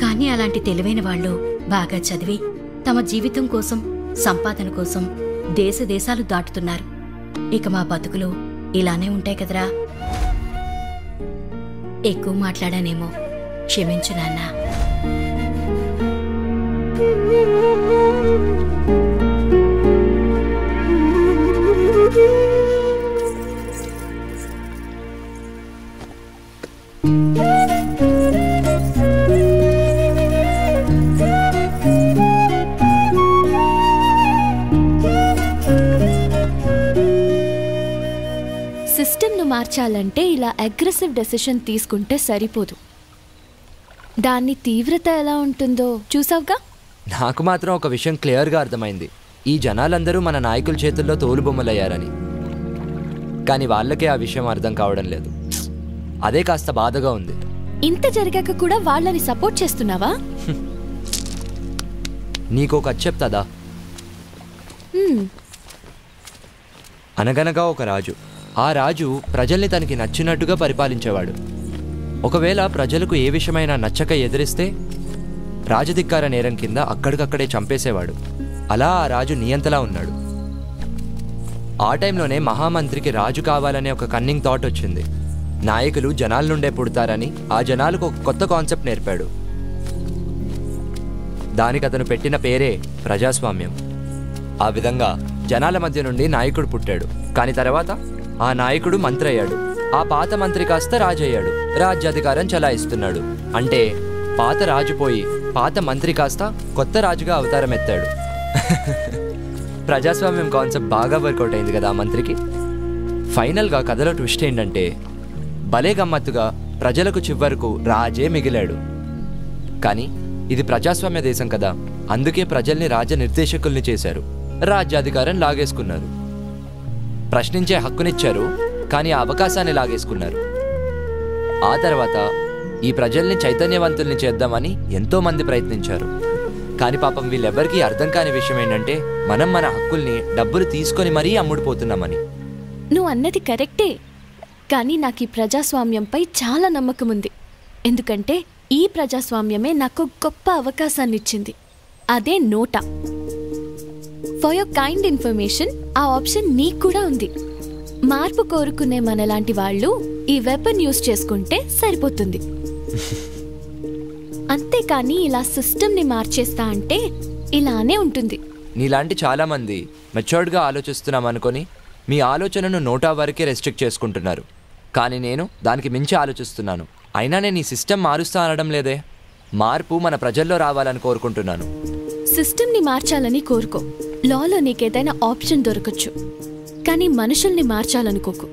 కానీ అలాంటి తెలివైన వాళ్ళు బాగా చదివి తమ జీవితం కోసం, సంపాదన కోసం దేశ దేశాలు దాటుతున్నారు. ఇక మా బతుకులు ఇలానే ఉంటాయి కదరా. ఎక్కువ మాట్లాడానేమో, క్షమించు నాన్నా. సిస్టమ్ను మార్చాలంటే ఇలా అగ్రెసివ్ డెసిషన్ తీసుకుంటే సరిపోదు. దాన్ని తీవ్రత ఎలా ఉంటుందో చూసావుగా. నాకు మాత్రం ఒక విషయం క్లియర్గా అర్థమైంది. ఈ జనాలందరూ మన నాయకుల చేతుల్లో తోలుబొమ్మలయ్యారని. కానీ వాళ్ళకే ఆ విషయం అర్థం కావడం లేదు. అదే కాస్త బాధగా ఉంది. ఇంత జరిగాక కూడా వాళ్ళని సపోర్ట్ చేస్తున్నావా? నీకో కథ చెప్తాదా? అనగనగా ఒక రాజు. ఆ రాజు ప్రజల్ని తనకి నచ్చినట్టుగా పరిపాలించేవాడు. ఒకవేళ ప్రజలకు ఏ విషయమైనా నచ్చక ఎదిరిస్తే రాజధిక్కార నేరం కింద అక్కడికక్కడే చంపేసేవాడు. అలా ఆ రాజు నియంతలా ఉన్నాడు. ఆ టైంలోనే మహామంత్రికి రాజు కావాలనే ఒక కన్నింగ్ థాట్ వచ్చింది. నాయకులు జనాల నుండే పుడతారని ఆ జనాలకు ఒక కొత్త కాన్సెప్ట్ నేర్పాడు. దానికి అతను పెట్టిన పేరే ప్రజాస్వామ్యం. ఆ విధంగా జనాల మధ్య నుండి నాయకుడు పుట్టాడు. కానీ తర్వాత ఆ నాయకుడు మంత్రి అయ్యాడు. ఆ పాత మంత్రి కాస్త రాజు అయ్యాడు. రాజ్యాధికారం చలాయిస్తున్నాడు. అంటే పాత రాజు పోయి పాత మంత్రి కాస్త కొత్త రాజుగా అవతారం ఎత్తాడు. ప్రజాస్వామ్యం కాన్సెప్ట్ బాగా వర్కౌట్ అయింది కదా ఆ మంత్రికి. ఫైనల్గా కథలో ట్విస్ట్ ఏంటంటే భలే గమ్మత్తుగా ప్రజలకు చివరకు రాజే మిగిలాడు. కానీ ఇది ప్రజాస్వామ్య దేశం కదా, అందుకే ప్రజల్ని రాజ నిర్దేశకుల్ని చేశారు. రాజ్యాధికారం లాగేసుకున్నారు. ప్రశ్నించే హక్కునిచ్చారు, కానీ ఆ అవకాశాన్ని లాగేసుకున్నారు. ఆ తర్వాత ఈ ప్రజల్ని చైతన్యవంతుల్ని చేద్దామని ఎంతోమంది ప్రయత్నించారు. కానీ పాపం వీళ్ళెవ్వరికీ అర్థం కాని విషయం ఏంటంటే మనం మన హక్కుల్ని డబ్బులు తీసుకొని మరీ అమ్ముడుపోతున్నామని. నువ్వు అన్నది కరెక్టే, కానీ నాకు ఈ ప్రజాస్వామ్యంపై చాలా నమ్మకం ఉంది. ఎందుకంటే ఈ ప్రజాస్వామ్యమే నాకు గొప్ప అవకాశాన్ని ఇచ్చింది. అదే నోటా. ఫర్ యువర్ కైండ్ ఇన్ఫర్మేషన్, ఆ ఆప్షన్ నీకు కూడా ఉంది. మార్పు కోరుకునే మనలాంటి వాళ్ళు ఈ వెపన్ యూజ్ చేసుకుంటే సరిపోతుంది. అంతేకాని ఇలా సిస్టమ్ని మార్చేస్తా అంటే ఇలానే ఉంటుంది. నీలాంటి చాలామంది మెచ్యూర్డ్గా ఆలోచిస్తున్నాం అనుకొని మీ ఆలోచనను నోటా వరకే రెస్ట్రిక్ట్ చేసుకుంటున్నారు. కానీ నేను దానికి మించి ఆలోచిస్తున్నాను. అయినా నేను ఈ సిస్టమ్ మారుస్తా అనడం లేదే. మార్పు మన ప్రజల్లో రావాలని కోరుకుంటున్నాను. సిస్టమ్ని మార్చాలని కోరుకో. లాలో నీకేదైనా ఆప్షన్ దొరకచ్చు, కానీ మనుషుల్ని మార్చాలనుకోకు.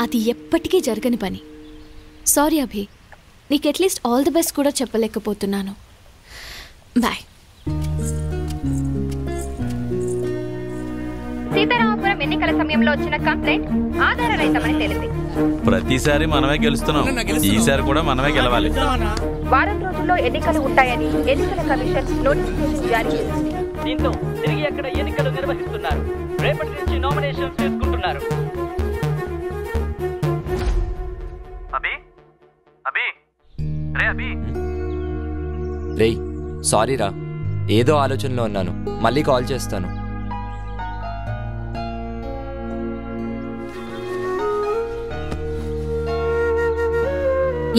అది ఎప్పటికీ జరగని పని. సారీ అభి, నీకు అట్లీస్ట్ ఆల్ ది బెస్ట్ కూడా చెప్పలేకపోతున్నాను. బాయ్. సీతారామపురం ఎన్నికల సమయంలో వచ్చిన కంప్లైంట్ ఆధారరహితమని తేలింది. ప్రతిసారి మనమే గెలుస్తున్నాం, ఈసారి కూడా మనమే గెలవాలి. వారం రోజుల్లో ఎన్నికలు ఉంటాయని ఎన్నికల కమిషన్ నోటిఫికేషన్ జారీ చేసింది. దీంతో తిరిగి అక్కడ ఎన్నికలు నిర్వహిస్తున్నారు. రేపటి నుంచి నామినేషన్స్ చేసుకుంటున్నారు. రేయ్, సారీరా, ఏదో ఆలోచనలో ఉన్నాను. మళ్ళీ కాల్ చేస్తాను.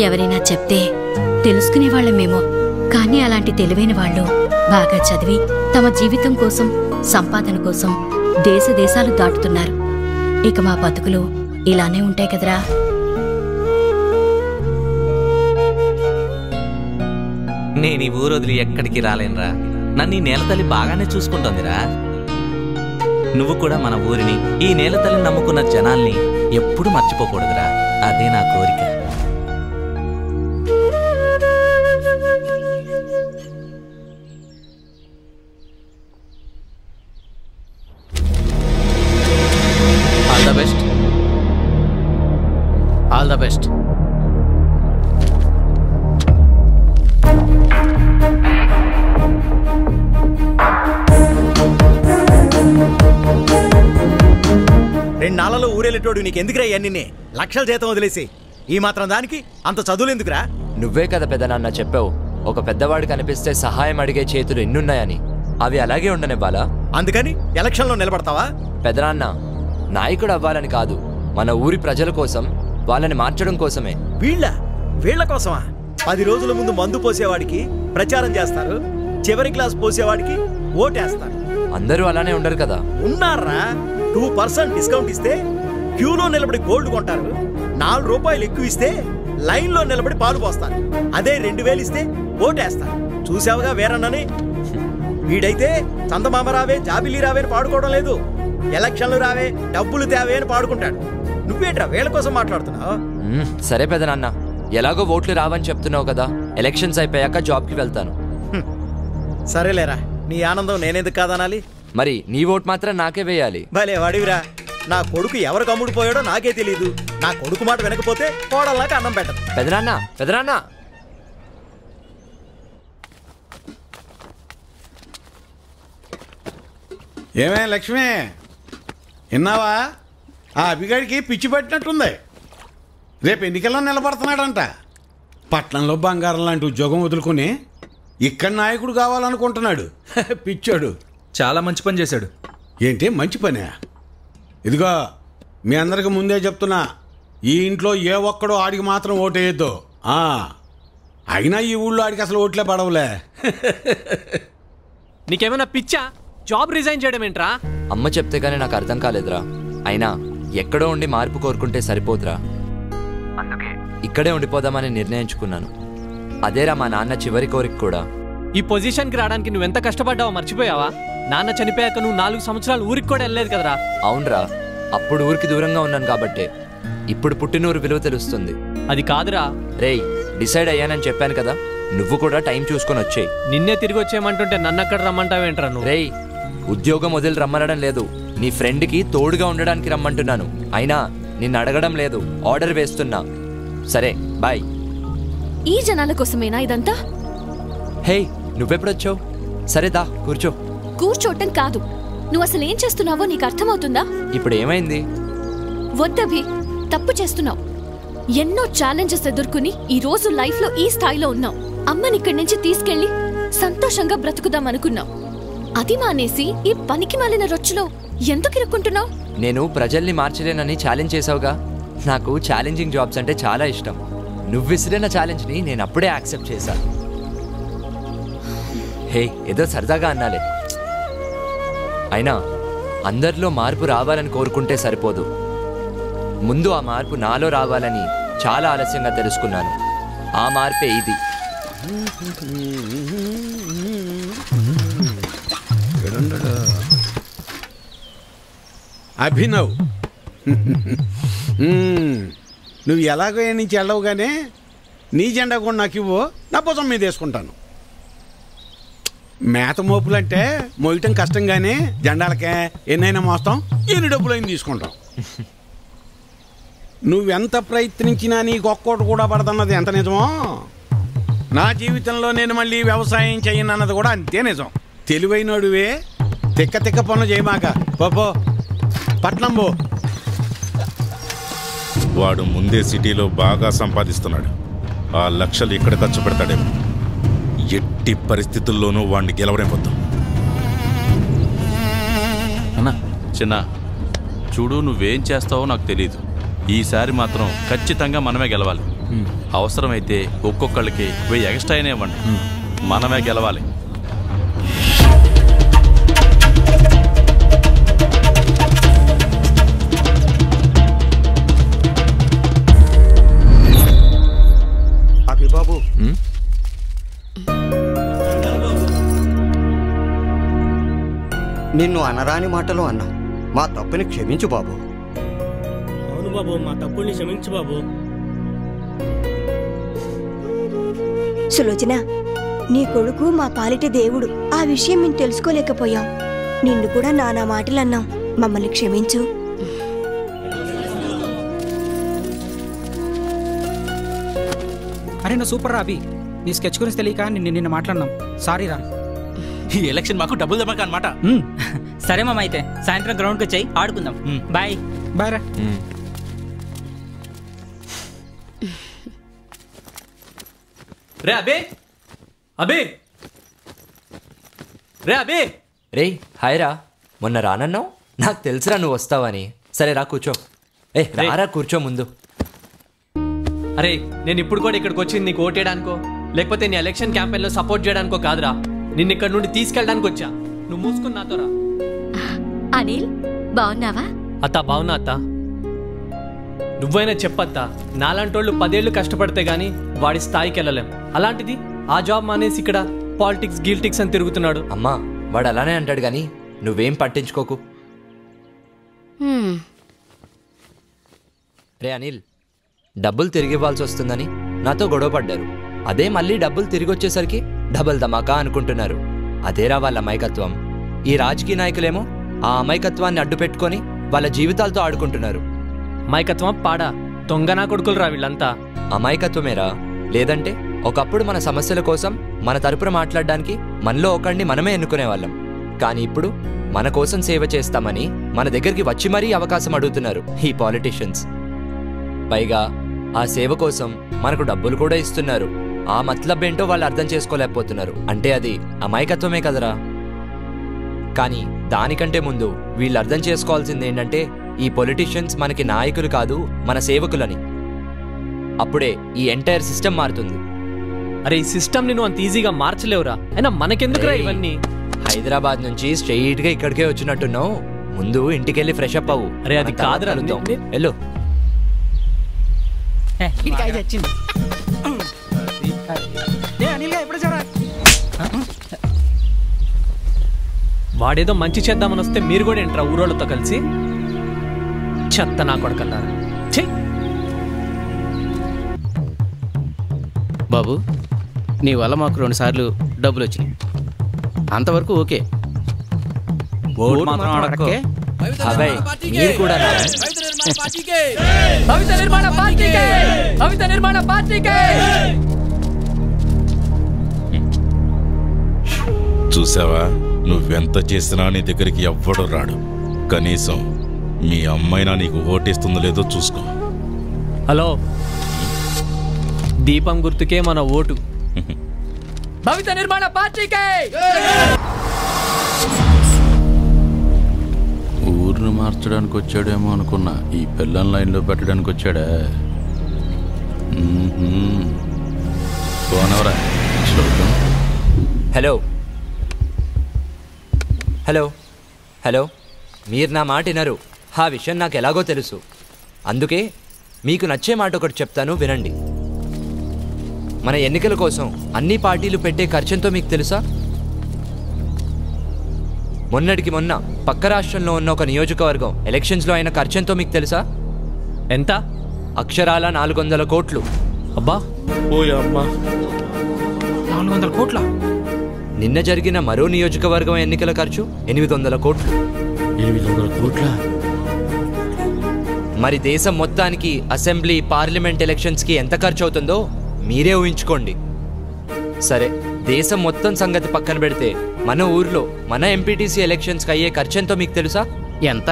ఎవరైనా చెప్తే తెలుసుకునేవాళ్లమేమో, కానీ అలాంటి తెలివైన వాళ్ళు బాగా చదివి తమ జీవితం కోసం, సంపాదన కోసం దేశ దేశాలు దాటుతున్నారు. ఇక మా బతుకులు ఇలానే ఉంటాయి కదరా. నేను ఈ ఊరు వదిలి ఎక్కడికి రాలేనురా. నన్ను ఈ నేలతల్లి బాగానే చూసుకుంటోందిరా. నువ్వు కూడా మన ఊరిని, ఈ నేలతల్లిని నమ్ముకున్న జనాల్ని ఎప్పుడు మర్చిపోకూడదురా. అదే నా కోరిక. All the best. All the best. రెండు నాళ్ళలో ఊరేళ్ళేటోడు నీకెందుకురా ఇవన్నీ? లక్షల జీతం వదిలేసి ఈ మాత్రం దానికి అంత చదువులు ఎందుకురా? నువ్వే కదా పెదనాన్న చెప్పావు, ఒక పెద్దవాడు కనిపిస్తే సహాయం అడిగే చేతులు ఎన్నున్నాయని. అవి అలాగే ఉండనివ్వాలా? అందుకని ఎలక్షన్లో నిలబడతావా? పెదనాన్న, నాయకుడు అవ్వాలని కాదు, మన ఊరి ప్రజల కోసం, వాళ్ళని మార్చడం కోసమే. వీళ్ళ కోసమా? 10 రోజుల ముందు మందు పోసేవాడికి ప్రచారం చేస్తారు, చివరి క్లాస్ పోసేవాడికి ఓటేస్తారు. అందరూ అలానే ఉండరు కదా. ఉన్నారా? 2% డిస్కౌంట్ ఇస్తే క్యూలో నిలబడి గోల్డ్ కొంటారు, 4 రూపాయలు ఎక్కువ ఇస్తే లైన్లో నిలబడి పాలు పోస్తారు. అదే 2000 ఇస్తే ఓటేస్తారు. చూసావుగా వీరన్నని? వీడైతే చందమామ రావే జాబిలి రావే అని పాడుకోవడం లేదు, ఎలక్షన్లు రావే డబ్బులు తేవే అని పాడుకుంటాడు. నువ్వేట్రా వీళ్ళ కోసం మాట్లాడుతున్నావు? సరే పెదనాన్న, ఎలాగో ఓట్లు రావని చెప్తున్నావు కదా, ఎలక్షన్స్ అయిపోయాక జాబ్కి వెళ్తాను. సరేలేరా, నీ ఆనందం నేనెందుకు కాదనాలి? మరి నీ ఓట్ మాత్రం నాకే వేయాలి. భలే వాడివిరా. నా కొడుకు ఎవరు కమ్ముడు పోయాడో నాకే తెలీదు. నా కొడుకు మాట వినకపోతే కోడల్లాగా అన్నం పెట్టదు. పెదనాన్న ఏమే లక్ష్మి, విన్నావా? ఆ అభిగాడికి పిచ్చి పట్టినట్టుంది. రేపు ఎన్నికల్లో నిలబడుతున్నాడంట. పట్నంలో బంగారం లాంటి ఉద్యోగం వదులుకుని ఇక్కడ నాయకుడు కావాలనుకుంటున్నాడు. పిచ్చాడు. చాలా మంచి పని చేశాడు. ఏంటి మంచి పనే? ఇదిగో మీ అందరికి ముందే చెప్తున్నా, ఈ ఇంట్లో ఏ ఒక్కడో ఆడికి మాత్రం ఓటేయద్దు. అయినా ఈ ఊళ్ళో ఆడికి అసలు ఓట్లే పడవలే. నీకేమైనా పిచ్చా? జాబ్ రిజైన్ చేయడం ఏంట్రా? అమ్మ చెప్తే గానీ నాకు అర్థం కాలేదురా. అయినా ఎక్కడో ఉండి మార్పు కోరుకుంటే సరిపోదురా, అందుకే ఇక్కడే ఉండిపోదామని నిర్ణయించుకున్నాను. అదేరా మా నాన్న చివరి కోరిక కూడా. ఈ పొజిషన్కి రావడానికి నువ్వెంత కష్టపడ్డావో మర్చిపోయావా? నాన్న చనిపోయాక నువ్వు 4 సంవత్సరాలు ఊరికి కూడా వెళ్ళలేదు కదరా. అవునరా, అప్పుడు ఊరికి దూరంగా ఉన్నాను కాబట్టే ఇప్పుడు పుట్టినూరు విలువ తెలుస్తుంది. అది కాదురా. రేయ్, డిసైడ్ అయ్యానని చెప్పాను కదా, నువ్వు కూడా టైం చూసుకొని వచ్చేయి. నిన్నే తిరిగి వచ్చేయమంటుంటే నన్ను అక్కడ రమ్మంటావేంట్రా నువ్వు? రేయ్, ఉద్యోగం వదిలి రమ్మనడం లేదు, నీ ఫ్రెండ్కి తోడుగా ఉండడానికి రమ్మంటున్నాను. అయినా నిన్ను అడగడం లేదు, ఆర్డర్ వేస్తున్నా. సరే బాయ్. ఈ జనాల కోసమేనా ఇదంతా? హే, నువ్వెప్పుడొచ్చావు? సరే దా కూర్చో. కూర్చోటం కాదు, నువ్వు అసలు ఏం చేస్తున్నావో నీకు అర్థమవుతుందా? ఇప్పుడు ఏమైంది? వద్దభి, తప్పు చేస్తున్నావు. ఎన్నో ఛాలెంజెస్ ఎదుర్కొని ఈ రోజు లైఫ్ లో ఈ స్థాయిలో ఉన్నావు. అమ్మని ఇక్కడి నుంచి తీసుకెళ్లి సంతోషంగా బ్రతుకుదాం అనుకున్నావు. అది మానేసి ఈ పనికి మాలిన రొచ్చులో ఎందుకు ఇరుక్కుంటున్నావు? నేను ప్రజల్ని మార్చలేనని ఛాలెంజ్ చేసావుగా. నాకు ఛాలెంజింగ్ జాబ్స్ అంటే చాలా ఇష్టం. నువ్వు విసిరిన ఛాలెంజ్ని నేను అప్పుడే యాక్సెప్ట్ చేశా. హే, ఏదో సరదాగా అన్నాలే. అయినా అందరిలో మార్పు రావాలని కోరుకుంటే సరిపోదు. ముందు ఆ మార్పు నాలో రావాలని చాలా ఆలస్యంగా తెలుసుకున్నాను. ఆ మార్పే ఇది. అభినవ్, నువ్వు ఎలాగో నుంచి వెళ్ళవుగానే నీ జెండా కూడా నాకు ఇవ్వు, నా భుజం మీద వేసుకుంటాను. మేత మోపులంటే మోయటం కష్టంగానే, జెండాలకే ఎన్నైనా మోస్తాం, ఎన్ని డబ్బులైనా తీసుకుంటాం. నువ్వెంత ప్రయత్నించినా నీకు ఒక్కోటి కూడా పడదన్నది ఎంత నిజమో, నా జీవితంలో నేను మళ్ళీ వ్యవసాయం చేయనన్నది కూడా అంతే నిజం. తెలివైనడువే, తిక్క తిక్క పనులు చేయమాక. పో పట్నం పో. వాడు ముందే సిటీలో బాగా సంపాదిస్తున్నాడు. ఆ లక్షలు ఇక్కడ ఖర్చు పెడతాడేమో. ఎట్టి పరిస్థితుల్లోనూ వాడిని గెలవలేకపోతాం. అన్నా చిన్న చూడు, నువ్వేం చేస్తావో నాకు తెలీదు. ఈసారి మాత్రం ఖచ్చితంగా మనమే గెలవాలి. అవసరమైతే ఒక్కొక్కళ్ళకి 1000 ఎక్స్ట్రా అయినా ఇవ్వండి, మనమే గెలవాలి. అభిబాబు, నిన్ను అనరాని మాటలు అన్నా, మా తప్పుని క్షమించు బాబు. అవును బాబు, మా తప్పుని క్షమించు బాబు. సులోచన, నీ కొడుకు మా పాలిటి దేవుడు. ఆ విషయం మేము తెలుసుకోలేకపోయాం. నిన్ను కూడా నానా మాటలు అన్నాం, మమ్మల్ని క్షమించు. అరే, నువ్వు సూపర్ రా అభి. నీ స్కెచ్ గురించి తెలియక నిన్న మాట్లాడినాం. సారీ రా. ఈ ఎలక్షన్ మాకు డబ్బులు దెబ్బక అనమాట. సరే మామ, అయితే సాయంత్రం గ్రౌండ్కి వచ్చాయి, ఆడుకుందాం. బాయ్. బాయ్ రా. రే అబే అబే రే అబే రే హాయ్ రా, మొన్న రానన్నావు, నాకు తెలుసురా నువ్వు వస్తావని. సరే రా కూర్చో. రారా కూర్చో ముందు. అరే నేను ఇప్పుడు కూడా ఇక్కడికి వచ్చింది నీకు ఓటేయడానికో లేకపోతే నీ ఎలక్షన్ క్యాంపెయిన్లో సపోర్ట్ చేయడానికో కాదురా. నిన్ను ఇక్కడ నుండి తీసుకెళ్ళడానికి వచ్చా. నువ్వు మూసుకుని నాతో రా. అనిల్ బాగున్నావా? అత్త బావునా అత్త? నువ్వైనా చెప్పత్తా, నాలాంటోళ్ళు 10 ఏళ్ళు కష్టపడితే గానీ వాడి స్థాయికి వెళ్ళలేం. అలాంటిది ఆ జాబ్ మానేసి ఇక్కడ పాలిటిక్స్ గిల్టిక్స్ అని తిరుగుతున్నాడు. అమ్మా వాడు అలానే అంటాడు కానీ నువ్వేం పట్టించుకోకు. రే అనిల్, డబ్బులు తిరిగి ఇవ్వాల్సి వస్తుందని నాతో గొడవ పడ్డారు. అదే మళ్ళీ డబ్బులు తిరిగి వచ్చేసరికి డబల్ ధమాకా అనుకుంటున్నారు. అదేరా వాళ్ళ అమాయకత్వం. ఈ రాజకీయ నాయకులేమో ఆ అమాయకత్వాన్ని అడ్డు పెట్టుకొని వాళ్ళ జీవితాలతో ఆడుకుంటున్నారు. అమాయకత్వం పాడా, దొంగనా కొడుకులు రా వీళ్ళంతా. అమాయకత్వమేరా. లేదంటే ఒకప్పుడు మన సమస్యల కోసం మన తరపున మాట్లాడడానికి మనలో ఒకడిని మనమే ఎన్నుకునేవాళ్ళం. కానీ ఇప్పుడు మన కోసం సేవ చేస్తామని మన దగ్గరికి వచ్చి మరీ అవకాశం అడుగుతున్నారు ఈ పాలిటీషియన్స్. పైగా ఆ సేవ కోసం మనకు డబ్బులు కూడా ఇస్తున్నారు. ఆ మతలబ్ ఏంటో వాళ్ళు అర్థం చేసుకోలేకపోతున్నారు. అంటే అది అమాయకత్వమే కదరా. కానీ దానికంటే ముందు వీళ్ళు అర్థం చేసుకోవాల్సింది ఏంటంటే ఈ పొలిటీషియన్స్ మనకి నాయకులు కాదు, మన సేవకులని. అప్పుడే ఈ ఎంటైర్ సిస్టమ్ మారుతుంది. అరే ఈ సిస్టమ్ ని నువ్వు అంత ఈజీగా మార్చలేవురా. అయినా మనకెందుకురా ఇవన్నీ? హైదరాబాద్ నుంచి స్ట్రెయిట్ గా ఇక్కడికే వచ్చినట్టున్నావు. ముందు ఇంటికెళ్ళి ఫ్రెష్ అప్ అవ్వు. అరే అది కాదురా. వెళ్ళు. వాడేదో మంచి చేద్దామని వస్తే మీరు కూడా ఏంట్రా ఊరోళ్ళతో కలిసి? చెత్త నా కొడకల్లారా. బాబు నీ వల్ల మాకు 2 సార్లు డబ్బులు వచ్చినాయి, అంతవరకు ఓకే. ఓటు మాత్రం అడక్కే. అబ్బాయి మీరు కూడా చూసావా, నువ్వెంత చేసినా నీ దగ్గరికి ఎవ్వడు రాడు. కనీసం మీ అమ్మాయినా నీకు ఓటేస్తుందో లేదో చూసుకో. హలో, దీపం గుర్తుకే మన ఓటు. భవిత నిర్మాణ పార్టీకే. ఊరిని మార్చడానికి వచ్చాడేమో అనుకున్నా, ఈ పిల్లల లైన్లో పెట్టడానికి వచ్చాడా? పోనవరా. హలో హలో హలో, మీరు నా మాట వినరు. ఆ విషయం నాకు ఎలాగో తెలుసు. అందుకే మీకు నచ్చే మాట ఒకటి చెప్తాను, వినండి. మన ఎన్నికల కోసం అన్ని పార్టీలు పెట్టే ఖర్చంతో మీకు తెలుసా? మొన్నటికి మొన్న పక్క రాష్ట్రంలో ఉన్న ఒక నియోజకవర్గం ఎలక్షన్స్లో అయిన ఖర్చంతో మీకు తెలుసా? ఎంత? అక్షరాల 400 కోట్లు. అబ్బా, ఓ అమ్మా, 400 కోట్ల? నిన్న జరిగిన మరో నియోజకవర్గం ఎన్నికల ఖర్చు 800 కోట్లు. 800 కోట్ల? మరి దేశం మొత్తానికి అసెంబ్లీ, పార్లమెంట్ ఎలక్షన్స్కి ఎంత ఖర్చు అవుతుందో మీరే ఊహించుకోండి. సరే, దేశం మొత్తం సంగతి పక్కన పెడితే మన ఊర్లో మన ఎంపీటీసీ ఎలక్షన్స్కి అయ్యే ఖర్చంతో మీకు తెలుసా? ఎంత?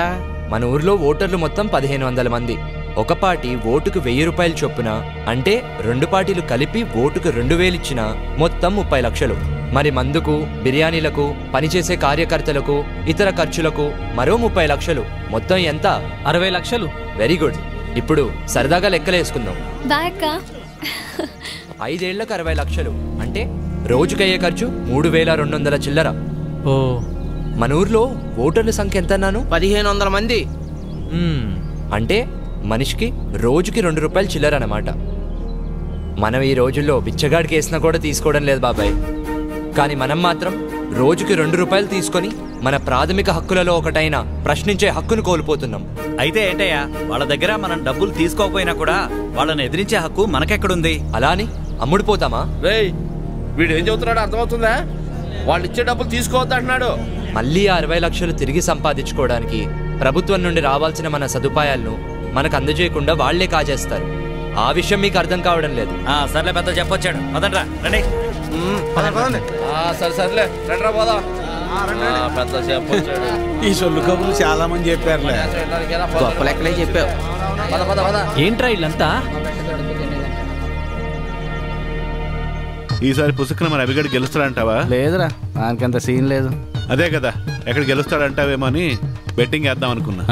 మన ఊర్లో ఓటర్లు మొత్తం 1500 మంది. ఒక పార్టీ ఓటుకు 1000 రూపాయలు చొప్పున, అంటే 2 పార్టీలు కలిపి ఓటుకు 2000 ఇచ్చినా మొత్తం 30 లక్షలు. మరి మందుకు, బిర్యానీలకు, పనిచేసే కార్యకర్తలకు, ఇతర ఖర్చులకు మరో 30 లక్షలు. మొత్తం ఎంత? 60 లక్షలు. Very good. ఇప్పుడు సరదాగా లెక్కలేసుకుందాం. 5 ఏళ్లకు 60 లక్షలు అంటే రోజుకయ్యే ఖర్చు 3200 చిల్లర. ఓ, మన ఊర్లో ఓటర్ల సంఖ్య ఎంత అన్నాను? 1500 మంది. అంటే మనిషికి రోజుకి 2 రూపాయలు చిల్లర అన్నమాట. మనం ఈ రోజుల్లో బిచ్చగాడికి వేసినా కూడా తీసుకోవడం లేదు బాబాయ్. కానీ మనం మాత్రం రోజుకి 2 రూపాయలు తీసుకొని మన ప్రాథమిక హక్కులలో ఒకటైన ప్రశ్నించే హక్కును కోల్పోతున్నాం. అయితే ఏంటయ్యా, వాళ్ళ దగ్గర మనం డబ్బులు తీసుకోకపోయినా కూడా వాళ్ళని ఎదిరించే హక్కు మనకెక్కడుంది? అలా అని అమ్ముడిపోతామా? రేయ్, వీడు ఏం చెబుతున్నాడు అర్థమవుతుందా? వాళ్ళు ఇచ్చే డబ్బులు తీసుకోవద్దు అంటున్నాడు. మళ్ళీ 60 లక్షలు తిరిగి సంపాదించుకోవడానికి ప్రభుత్వం నుండి రావాల్సిన మన సదుపాయాలను మనకు అందజేయకుండా వాళ్లే కాజేస్తారు. ఆ విషయం మీకు అర్థం కావడం లేదు. సర్లే, పెద్ద చెప్పొచ్చాడు. పదండ్రా, రండి. సరే సర్లే, రండ్రా పోదాం. పెద్ద చెప్పొచ్చాడు. ఈ సొల్లు కబుర్లు చాలా మంది చెప్పారులే. గొప్ప లెక్కలే చెప్పావు. ఏంట్రా వీళ్ళంతా? ఈసారి పుసుకున మన అభిగడి గెలుస్తాడంటావా? లేదురా, దానికంత సీన్ లేదు. అదే కదా, ఎక్కడ గెలుస్తాడంటావేమో అని బెట్టింగ్ వేద్దాం అనుకున్నా.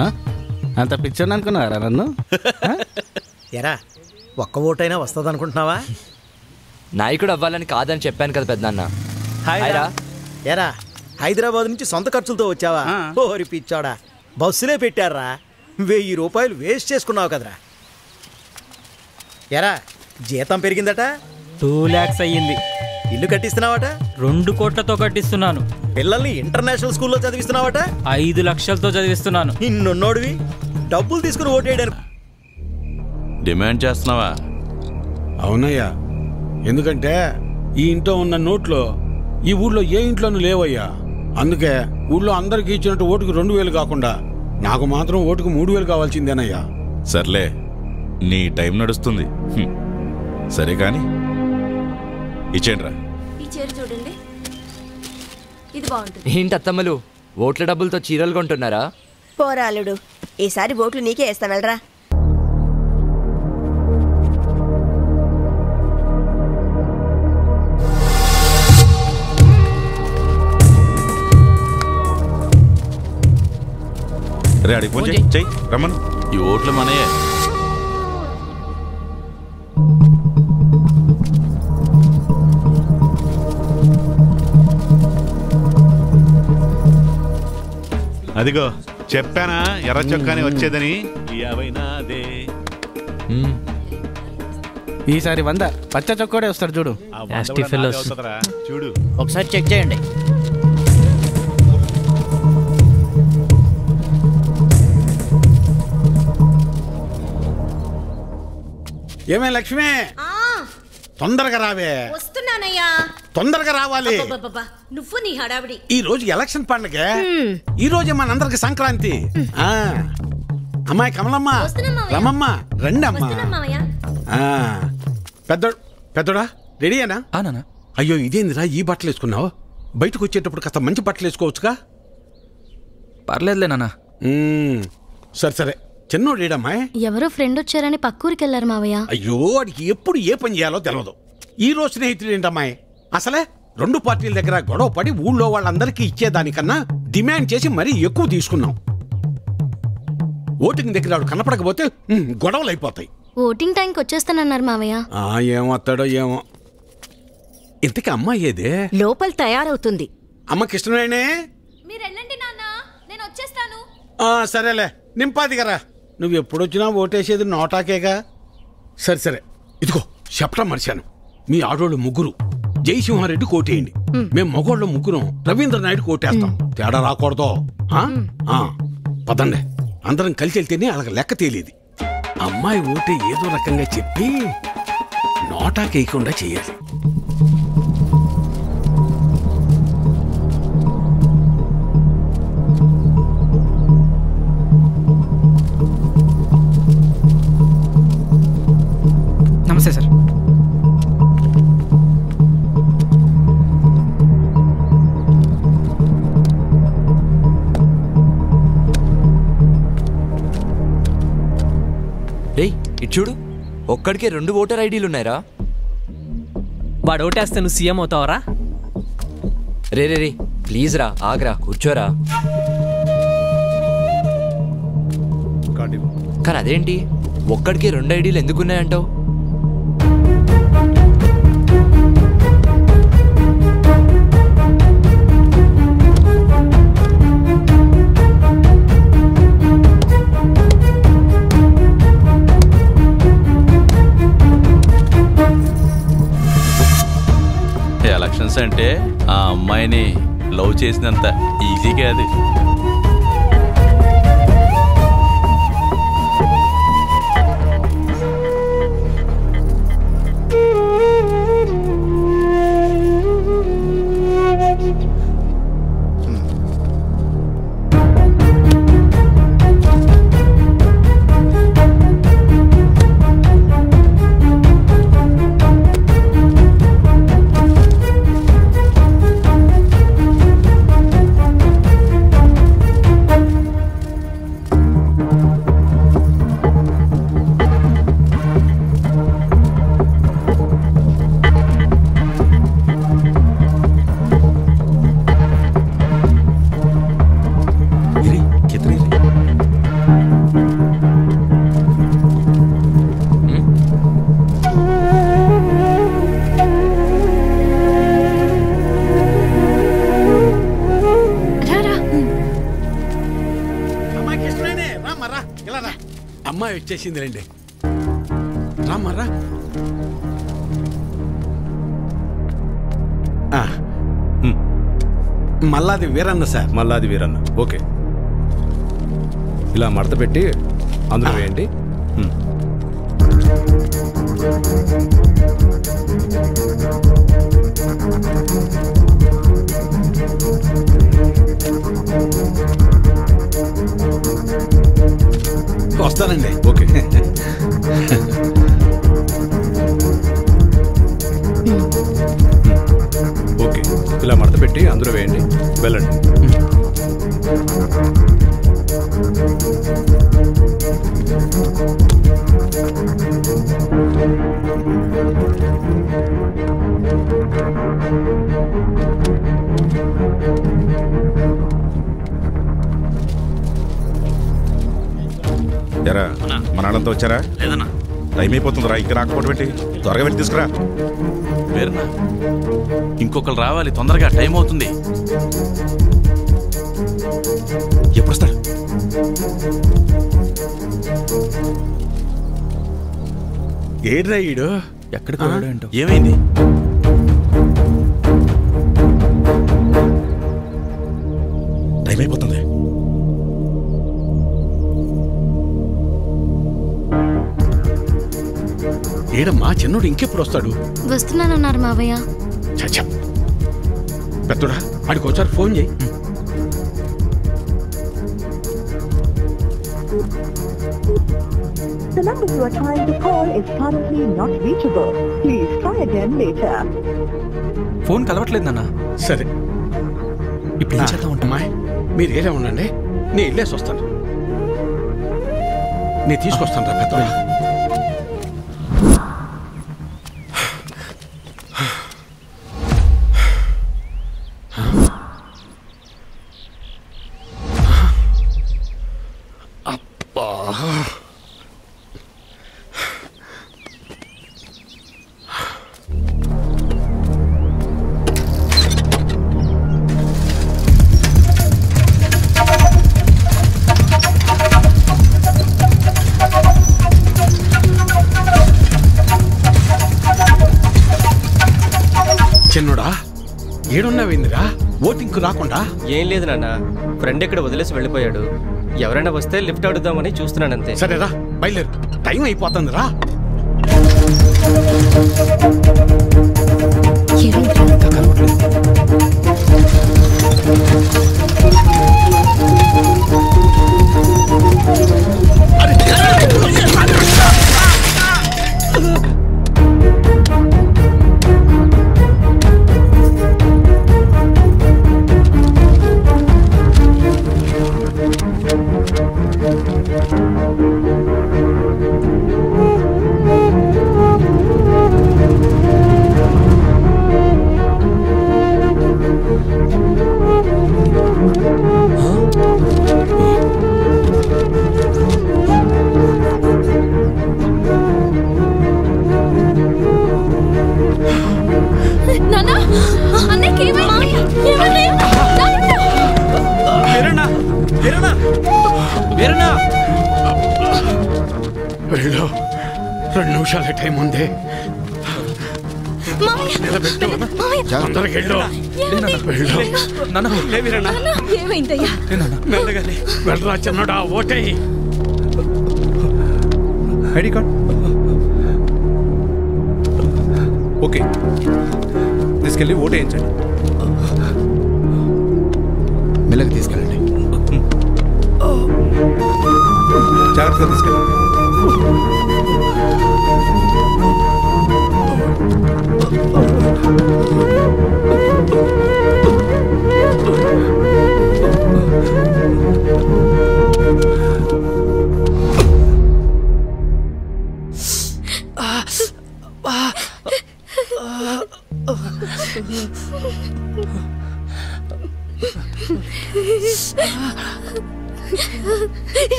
అంత పిచ్చర్ అనుకున్నారా నన్ను? ఎరా ఒక్క ఓటైనా వస్తుంది అనుకుంటున్నావా? నాయకుడు అవ్వాలని కాదని చెప్పాను కదా పెద్దన్న. ఎరా హైదరాబాద్ నుంచి సొంత ఖర్చులతో వచ్చావా? ఓరి పిచ్చాడా, బస్సులే పెట్టారా, 1000 రూపాయలు వేస్ట్ చేసుకున్నావు కదరా. ఎరా జీతం పెరిగిందట, 2 lakhs అయ్యింది. ఇల్లు కట్టిస్తున్నావట, 2 కోట్లతో కట్టిస్తున్నాను. పిల్లల్ని ఇంటర్నేషనల్ స్కూల్లో చదివిస్తున్నావట, 5 లక్షలతో చదివిస్తున్నాను. ఇన్నున్నోడివి డబ్బులు తీసుకుని ఓటేయడానికి డిమాండ్ చేస్తున్నావా? అవునయ్యా, ఎందుకంటే ఈ ఇంట్లో ఉన్న నోట్లో ఈ ఊళ్ళో ఏ ఇంట్లోనూ లేవయ్యా. అందుకే ఊళ్ళో అందరికి ఇచ్చినట్టు ఓటుకు 2000 కాకుండా నాకు మాత్రం ఓటుకు 3000 కావాల్సిందేనయ్యా. సర్లే, నీ టైం నడుస్తుంది. సరే కాని ఇచ్చేయండిరా. ఈ చీర చూడండి, ఇది బాగుంటుంది. ఏంటి అత్తమ్మలు, ఓట్ల డబ్బులతో చీరలు కొంటున్నారా? పోరాలుడు, ఈసారి ఓట్లు నీకే వేస్తాం వెళ్ళరా. రే అడిగి ఫోన్ చెయ్యి, రమ్మను. ఈ ఓట్లు మనయే. అదిగో చెప్పానా ఎర్ర చొక్కానే వచ్చేదని. 50 నాదే. ఈసారి 100 పచ్చ చొక్కోడే వస్తాడు చూడు. చూడు ఒకసారి చెక్ చేయండి. ఏమే లక్ష్మి, తొందరగా రావే. వస్తున్నానయ్యా. తొందరగా రావాలి. నువ్వు నీ హడావిడి. ఈ రోజు ఎలక్షన్ పండుగ, ఈ రోజే మనందరికి సంక్రాంతి. అమ్మాయి కమలమ్మ, రమమ్మ, రండి అమ్మా. పెద్దోడా రెడీయేనా? అయ్యో ఇదేందిరా ఈ బట్టలు వేసుకున్నావు? బయటకు వచ్చేటప్పుడు కాస్త మంచి బట్టలు వేసుకోవచ్చుగా. పర్లేదులే నాన్న. సరే సరే, చిన్నోడేడమ్మాయి? ఎవరో ఫ్రెండ్ వచ్చారని పక్కూరికి వెళ్ళారు మావయ్య. అయ్యో వాడికి ఎప్పుడు ఏ పని చేయాలో తెలియదు. ఈ రోజు స్నేహితులు ఏంటమ్మాయి, అసలే 2 పార్టీల దగ్గర గొడవ పడి ఊళ్ళో వాళ్ళందరికీ ఇచ్చేదానికన్నా డిమాండ్ చేసి మరీ ఎక్కువ తీసుకున్నాం. ఓటింగ్ దగ్గర వాడు కనపడకపోతే గొడవలు అయిపోతాయి. ఓటింగ్ టైంకి వచ్చేస్తానన్నారు మావయ్య. ఏమొస్తాడో ఏమో. ఇంతకీ అమ్మాయి ఏదే? లోపల తయారవుతుంది. అమ్మ కృష్ణవేణే, మీరు వెళ్ళండి నాన్న, నేను వచ్చేస్తాను. సరేలే, నింపాదిగరా. నువ్వు ఎప్పుడొచ్చినా ఓటేసేది నోటాకేగా. సరే సరే, ఇదిగో చెప్పడం మర్చాను. మీ ఆడోళ్ళు 3 జయసింహారెడ్డి కోటేయండి, మేము మగోళ్ళు 3 రవీంద్ర నాయుడు కోటేస్తాం. తేడా రాకూడదు. పదండి, అందరం కలిసి వెళ్తేనే అలాగ లెక్క తేలేది. అమ్మాయి ఓటే ఏదో రకంగా చెప్పి నోటాకేయకుండా చేయాలి. నమస్తే సార్. రేయ్ ఇటు చూడు, ఒక్కడికే 2 ఓటర్ ఐడీలు ఉన్నాయిరా. వాడు ఓటేస్తే నువ్వు CM అవుతావరా? Ray ray ray please రా, ఆగ్రా, కూర్చోరా. కానీ అదేంటి ఒక్కడికే 2 ఐడీలు ఎందుకున్నాయంటావు? ఎలక్షన్స్ అంటే ఆ అమ్మాయిని లవ్ చేసినంత ఈజీగా అది. వచ్చేసింది రండి రామరా మల్లాది వీరన్న సార్. మల్లాది వీరన్న, ఓకే. ఇలా మడత పెట్టి అందులో వేయండి. వస్తానండి. ఓకే. ఓకే, ఇలా మడత పెట్టి అందులో వేయండి. వెళ్ళండి. ఎరా మన వాళ్ళంతా వచ్చారా? లేదన్నా. టైం అయిపోతుందిరా, ఇంకా రాకపోవడం పెట్టి త్వరగా వెళ్ళి తీసుకురా. వేరునా ఇంకొకరు రావాలి, తొందరగా టైం అవుతుంది. ఎప్పుడు వస్తాడు? ఏడ్రా ఈడు ఎక్కడికి వెళ్ళాడు ఏంటో. ఏమైంది? టైం అయిపోతుంది. ఏడమ్మా చిన్నోడు ఇంకెప్పుడు వస్తాడు? వస్తున్నానన్నారు మావయ్య. చచ్చా పెద్దోడా ఆడికి ఒకసారి ఫోన్ చేయి. The number you are trying to call is currently not reachable. Please try again later. Phone కలవట్లేదు నాన్న. సరే ఇప్పుడు ఏం చేద్దాం ఉంటామా? మీరు ఏరే ఉండండి, నేను వెళ్ళేసి వస్తాను. నేను తీసుకొస్తాను రా పెద్దోడా. చిన్నోడా ఏడున్నావేందిరా? ఓటింగ్కు రాకుండా? ఏం లేదు నాన్న, ఫ్రెండ్ ఇక్కడ వదిలేసి వెళ్ళిపోయాడు. ఎవరైనా వస్తే లిఫ్ట్ అడుగుదామని చూస్తున్నాను అంతే. సరేరా బయలుదేరు, టైం అయిపోతుంది రా. వెళ్ళు, 2 నిమిషాల టైం ఉంది. తొందరగా వెళ్ళు. వెళ్ళరా చిన్నడా, ఓటే. ఐడి కార్డ్ ఓకే, తీసుకెళ్ళి ఓటు వేయించండి. మెల్లగా తీసుకెళ్ళండి, జాగ్రత్తగా తీసుకెళ్ళండి.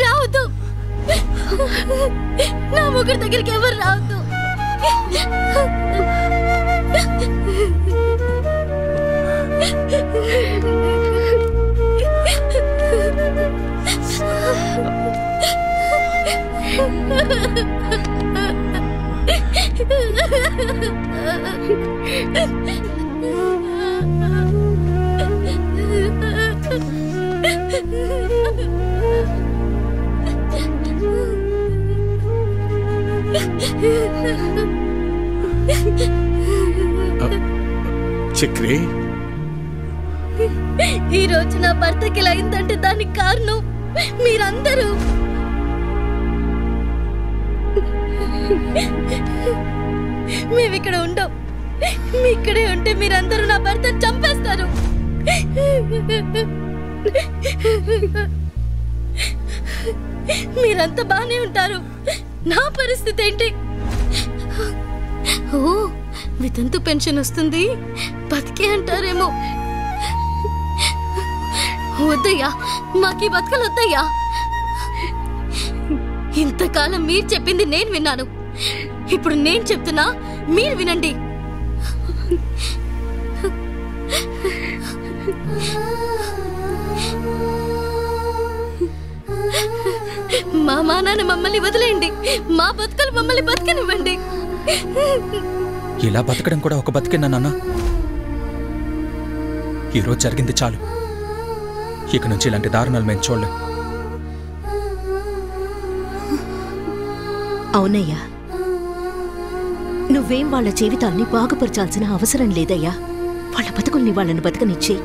రావద్దు, నా ముగ్గురు దగ్గరికి ఎవరు రావద్దు. చక్రి, ఈ రోజు నా భర్తకి ఇలా అయిందంటే దానికి కారణం మీరందరూ. మేమిక్కడ ఉండం. మీ ఇక్కడే ఉంటే మీరందరూ నా భర్తను చంపేస్తారు. మీరంతా బానే ఉంటారు. నా పరిస్థితి ఏంటి? ఓ, వితంతు పెన్షన్ వస్తుంది, బతికే అంటారేమో. వద్దయ్యా, మాకీ బతకలు వద్దయ్యా. ఇంతకాలం మీరు చెప్పింది నేను విన్నాను. ఇప్పుడు నేను చెప్తున్నా, మీరు వినండి. మా నాన్న మమ్మల్ని వదిలేయండి. మా బతుకలు మమ్మల్ని బతకనివ్వండి. ఇలా బతకడం కూడా ఒక బతికేనా నాన్న? ఈరోజు జరిగింది చాలు. ఇక నుంచి ఇలాంటి దారుణాలు మేము చూడలేం. అవునయ్యా, నువ్వేం వాళ్ళ జీవితాల్ని బాగుపరచాల్సిన అవసరం లేదయ్యా. వాళ్ళ బతుకుల్ని వాళ్ళని బతకనిచ్చి.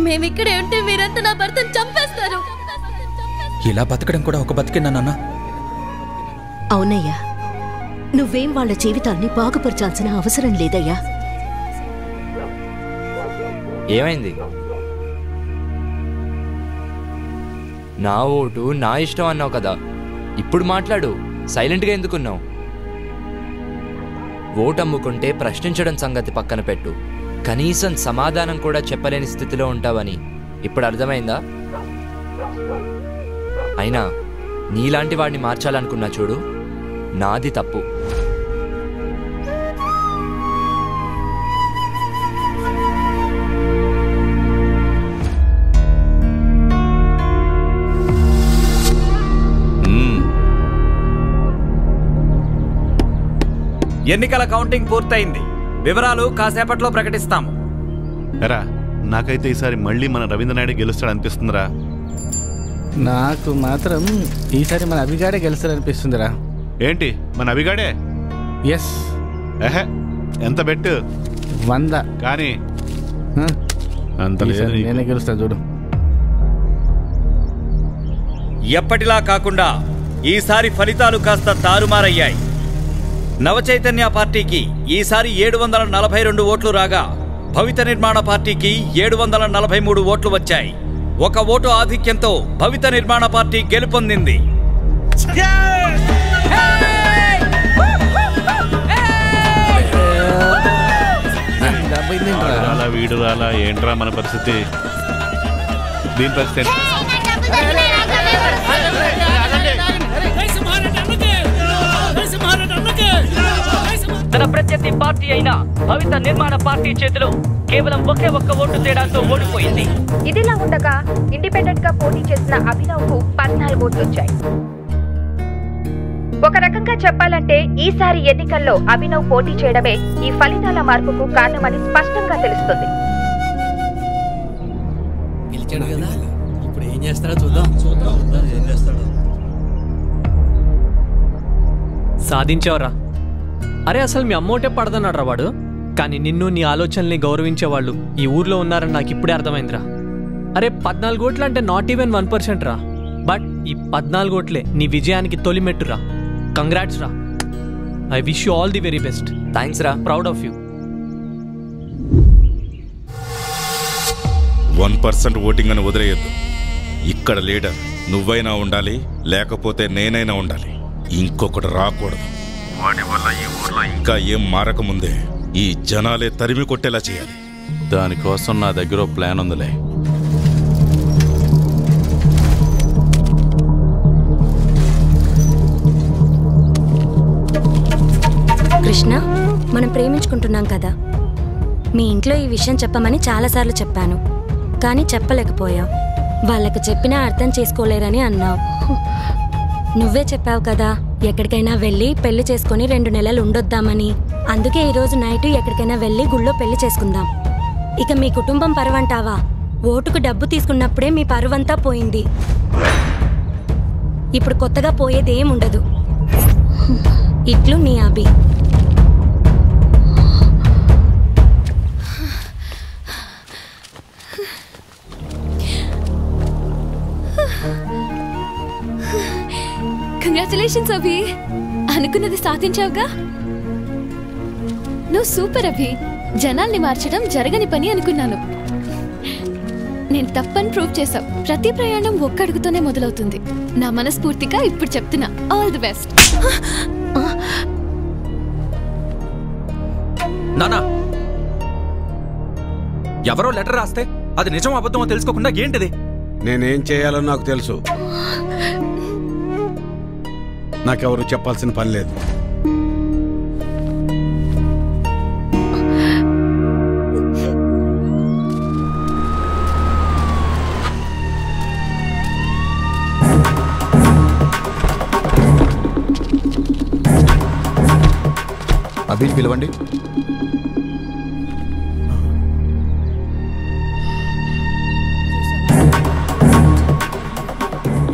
మేమిక్కడే ఉంటే మీరంతా నా భర్తను చంపేస్తారు. ఇలా బతకడం కూడా ఒక బతికేనా నాన్న? అవునయ్యా, నువ్వేం వాళ్ళ జీవితాల్ని బాగుపరచాల్సిన అవసరం లేదయ్యా. ఏమైంది? నా ఓటు నా ఇష్టం అన్నావు కదా, ఇప్పుడు మాట్లాడు. సైలెంట్గా ఎందుకున్నావు? ఓటు అమ్ముకుంటే ప్రశ్నించడం సంగతి పక్కన పెట్టు, కనీసం సమాధానం కూడా చెప్పలేని స్థితిలో ఉంటావని ఇప్పుడు అర్థమైందా? అయినా నీలాంటి వాడిని మార్చాలనుకున్నా చూడు, నాది తప్పు. ఎన్నికల కౌంటింగ్ పూర్తయింది. వివరాలు కాసేపట్లో ప్రకటిస్తాము. ఎరా, నాకైతే ఈసారి మళ్ళీ మన రవీంద్రనాయుడు గెలుస్తాడు అనిపిస్తుందిరా. నాకు మాత్రం ఈసారి మన అభిగాడే గెలుస్తాడనిపిస్తుందిరా. ఏంటి, మన అభిగాడే? ఎస్. ఎహే, ఎంత బెట్టు? 100. కానీ అంత నేనే గెలుస్తా చూడు. ఎప్పటిలా కాకుండా ఈసారి ఫలితాలు కాస్త తారుమారయ్యాయి. నవచైతన్య పార్టీకి ఈసారి 742 ఓట్లు రాగా, భవిత నిర్మాణ పార్టీకి 743 ఓట్లు వచ్చాయి. ఒక ఓటు ఆధిక్యంతో భవిత నిర్మాణ పార్టీ గెలుపొందింది. రాలా వీడు రాలా, ఏంట్రా మన పరిస్థితి? దీని పరిస్థితి తన ప్రత్యర్థి పార్టీ అయిన భవిత నిర్మాణ పార్టీ చేతిలో కేవలం ఒక్క ఓటు తేడాతో ఓడిపోయింది. ఇదిలా ఉండగా ఇండిపెండెంట్ గా పోటీ చేసిన అభినవ్ కు 14 ఓట్లు వచ్చాయి. ఒక రకంగా చెప్పాలంటే ఈసారి ఎన్నికల్లో అభినవ్ పోటీ చేయడమే ఈ ఫలితాల మార్పుకు కారణమని స్పష్టంగా తెలుస్తుంది. సాధించావురా. అరే, అసలు మీ అమ్మోటే పడదన్నాడు రా వాడు. కానీ నిన్ను, నీ ఆలోచనల్ని గౌరవించేవాళ్ళు ఈ ఊర్లో ఉన్నారని నాకు ఇప్పుడే అర్థమైందిరా. అరే, 14 ఓట్లు అంటే నాట్ ఈవెన్ 1% రా. బట్ ఈ 14 ఓట్లే నీ విజయానికి తొలిమెట్టురా. కంగ్రాట్స్ రా. I wish you all the very best. Thanks రా. Proud of you. 1% ఓటింగ్ అని వదిలేయద్దు. ఇక్కడ లీడర్ నువ్వైనా ఉండాలి, లేకపోతే నేనైనా ఉండాలి. ఇంకొకటి రాకూడదు. వాడి వల్ల ఈ ఊర్లో ఇంకా ఏం మారకముందే ఈ జనాలే తరిమి కొట్టేలా చేయాలి. దానికోసం నా దగ్గర ప్లాన్ ఉందిలే. కృష్ణ, మనం ప్రేమించుకుంటున్నాం కదా. మీ ఇంట్లో ఈ విషయం చెప్పమని చాలాసార్లు చెప్పాను. కానీ చెప్పలేకపోయావు. వాళ్ళకి చెప్పినా అర్థం చేసుకోలేరని అన్నావు. నువ్వే చెప్పావు కదా ఎక్కడికైనా వెళ్ళి పెళ్లి చేసుకుని 2 నెలలు ఉండొద్దామని. అందుకే ఈరోజు నైట్ ఎక్కడికైనా వెళ్ళి గుళ్ళో పెళ్లి చేసుకుందాం. ఇక మీ కుటుంబం పరువంటావా? ఓటుకు డబ్బు తీసుకున్నప్పుడే మీ పరువంతా పోయింది. ఇప్పుడు కొత్తగా పోయేదేముండదు. ఇట్లు నీ అభి. కంగ్రాచులేషన్స్ అభి, అనుకున్నది సాధించావుగా. నువ్వు సూపర్ అభి. జనాల్ని మార్చడం జరగని పని అనుకున్నాను. నేను తప్పని ప్రూవ్ చేశావు. ప్రతి ప్రయాణం ఒక్క అడుగుతోనే మొదలవుతుంది. నా మనస్ఫూర్తిగా ఇప్పుడు చెప్తున్నా, ఆల్ ది బెస్ట్. నానా, ఎవరో లెటర్ రాస్తే అది నిజం అబద్ధమో తెలుసుకోకుండా ఏంటిది? నేనేం చేయాలో నాకు తెలుసు. నాకెవరు చెప్పాల్సిన పని లేదు. అభిని పిలవండి.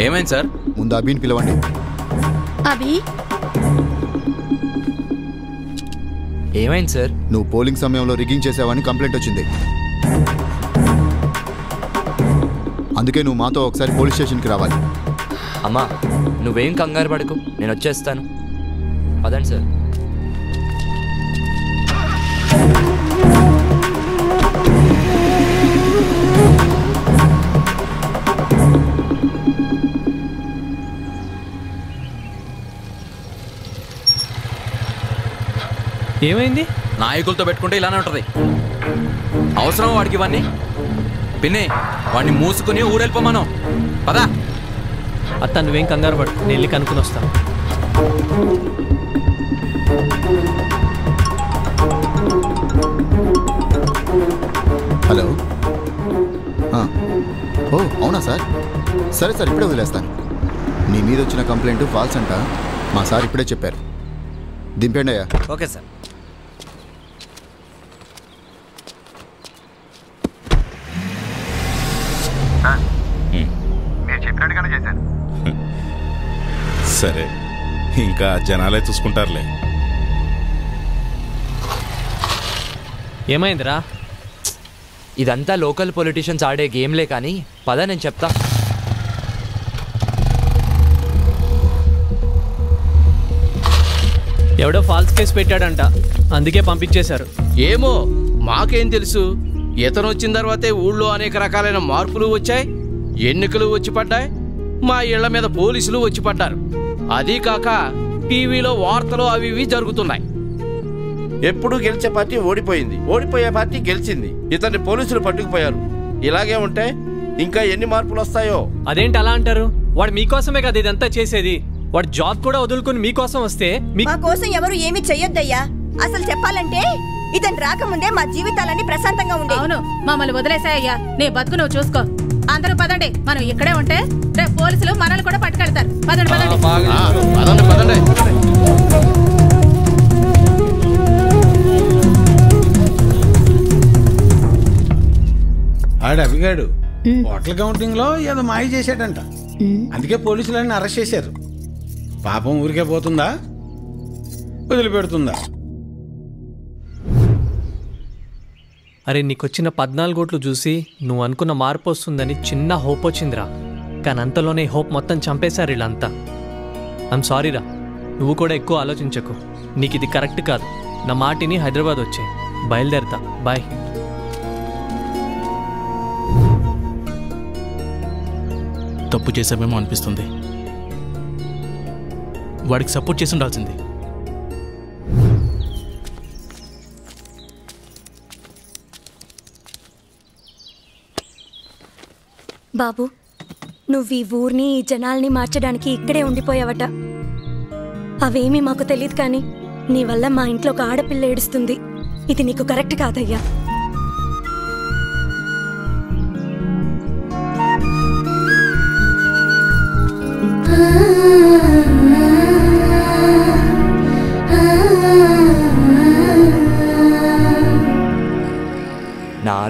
ఏమైంది సార్? ముందు అభిని పిలవండి. అభి, ఏమైంది సార్? నువ్వు పోలింగ్ సమయంలో రిగ్గింగ్ చేసావని కంప్లైంట్ వచ్చింది. అందుకే నువ్వు మాతో ఒకసారి పోలీస్ స్టేషన్కి రావాలి. అమ్మా, నువ్వేం కంగారు పడకు, నేను వచ్చేస్తాను. పదండి సార్. ఏమైంది? నాయకులతో పెట్టుకుంటే ఇలానే ఉంటది. అవసరం వాడికి ఇవన్నీ? పిన్ని, వాడిని మూసుకుని ఊరెళ్ళిపోమను. పదా. అత్త నువ్వేం కంగారు పడు, నేను వెళ్ళి కనుక్కుని వస్తాను. హలో. ఓ అవునా సార్? సరే సార్, ఇప్పుడే వదిలేస్తాను. నీ మీద వచ్చిన కంప్లైంట్ ఫాల్స్ అంట. మా సార్ ఇప్పుడే చెప్పారు. దింపండి అయ్యా. Okay sir. మీరు చెప్పినట్టుగానే చేశాను. సరే, ఇంకా జనాలే చూసుకుంటారులే. ఏమైందిరా? ఇదంతా లోకల్ పొలిటీషియన్స్ ఆడే గేమ్లే కానీ పద, నేను చెప్తా. ఎవడో ఫాల్స్ కేసు పెట్టాడంట, అందుకే పంపించేశారు. ఏమో మాకేం తెలుసు. ఇతను వచ్చిన తర్వాతే ఊళ్ళో అనేక రకాలైన మార్పులు వచ్చాయి, ఎన్నికలు వచ్చి పడ్డాయి, మా ఇళ్ల మీద పోలీసులు వచ్చి పడ్డారు. అదీ కాక టీవీలో వార్తలు అవి ఇవి జరుగుతున్నాయి. ఎప్పుడు గెలిచే పార్టీ ఓడిపోయింది, ఓడిపోయే పార్టీ గెలిచింది. ఇతన్ని పోలీసులు పట్టుకుపోయారు. ఇలాగే ఉంటే ఇంకా ఎన్ని మార్పులు వస్తాయో. అదేంటి అలా అంటారు? వాడు మీకోసమే కదా ఇదంతా చేసేది. వాడు జాబ్ కూడా వదులుకుని మీకోసం వస్తే మా కోసం ఎవరు ఏమి చెయ్యొద్దయ్యా. అసలు చెప్పాలంటే ఇతను రాకముందే మా జీవితాలన్నీ ప్రశాంతంగా ఉండే. అవును, మమ్మల్ని వదిలేసాయ్యా. నీ బతుకు నువ్వు చూసుకో. అందరూ పదండి, మనం ఇక్కడే ఉంటే రేపు పోలీసులు మనల్ని కూడా పట్టుకెళ్తారు. పదండి పదండి. పదండి పదండి. ఆడు అభిగాడు హోటల్ కౌంటింగ్ లో ఏదో మాయ చేశాడంట. అందుకే పోలీసులన్నీ అరెస్ట్ చేశారు. పాపం ఊరికే పోతుందా, వదిలిపెడుతుందా? అరే, నీకొచ్చిన 14 ఓట్లు చూసి నువ్వు అనుకున్న మార్పు వస్తుందని చిన్న హోప్ వచ్చిందిరా. కానీ అంతలోనే హోప్ మొత్తం చంపేశారు వీళ్ళంతా. ఐమ్ సారీరా, నువ్వు కూడా ఎక్కువ ఆలోచించకు. నీకు ఇది కరెక్ట్ కాదు. నా మాటిని హైదరాబాద్ వచ్చే బయలుదేరతా. బాయ్. తప్పు చేసామేమో అనిపిస్తుంది. వాడికి సపోర్ట్ చేసి ఉండాల్సింది. బాబు, నువ్వు ఈ ఊరిని ఈ జనాల్ని మార్చడానికి ఇక్కడే ఉండిపోయావట. అవేమీ మాకు తెలియదు, కానీ నీ వల్ల మా ఇంట్లో ఒక ఆడపిల్ల ఏడుస్తుంది. ఇది నీకు కరెక్ట్ కాదయ్యా.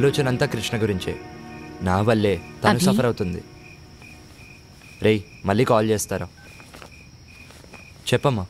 ఆలోచన అంతా కృష్ణ గురించే. నా వల్లే తను అభి? సఫర్ అవుతుంది. రేయ్, మళ్ళీ కాల్ చేస్తారా? చెప్పమ్మా.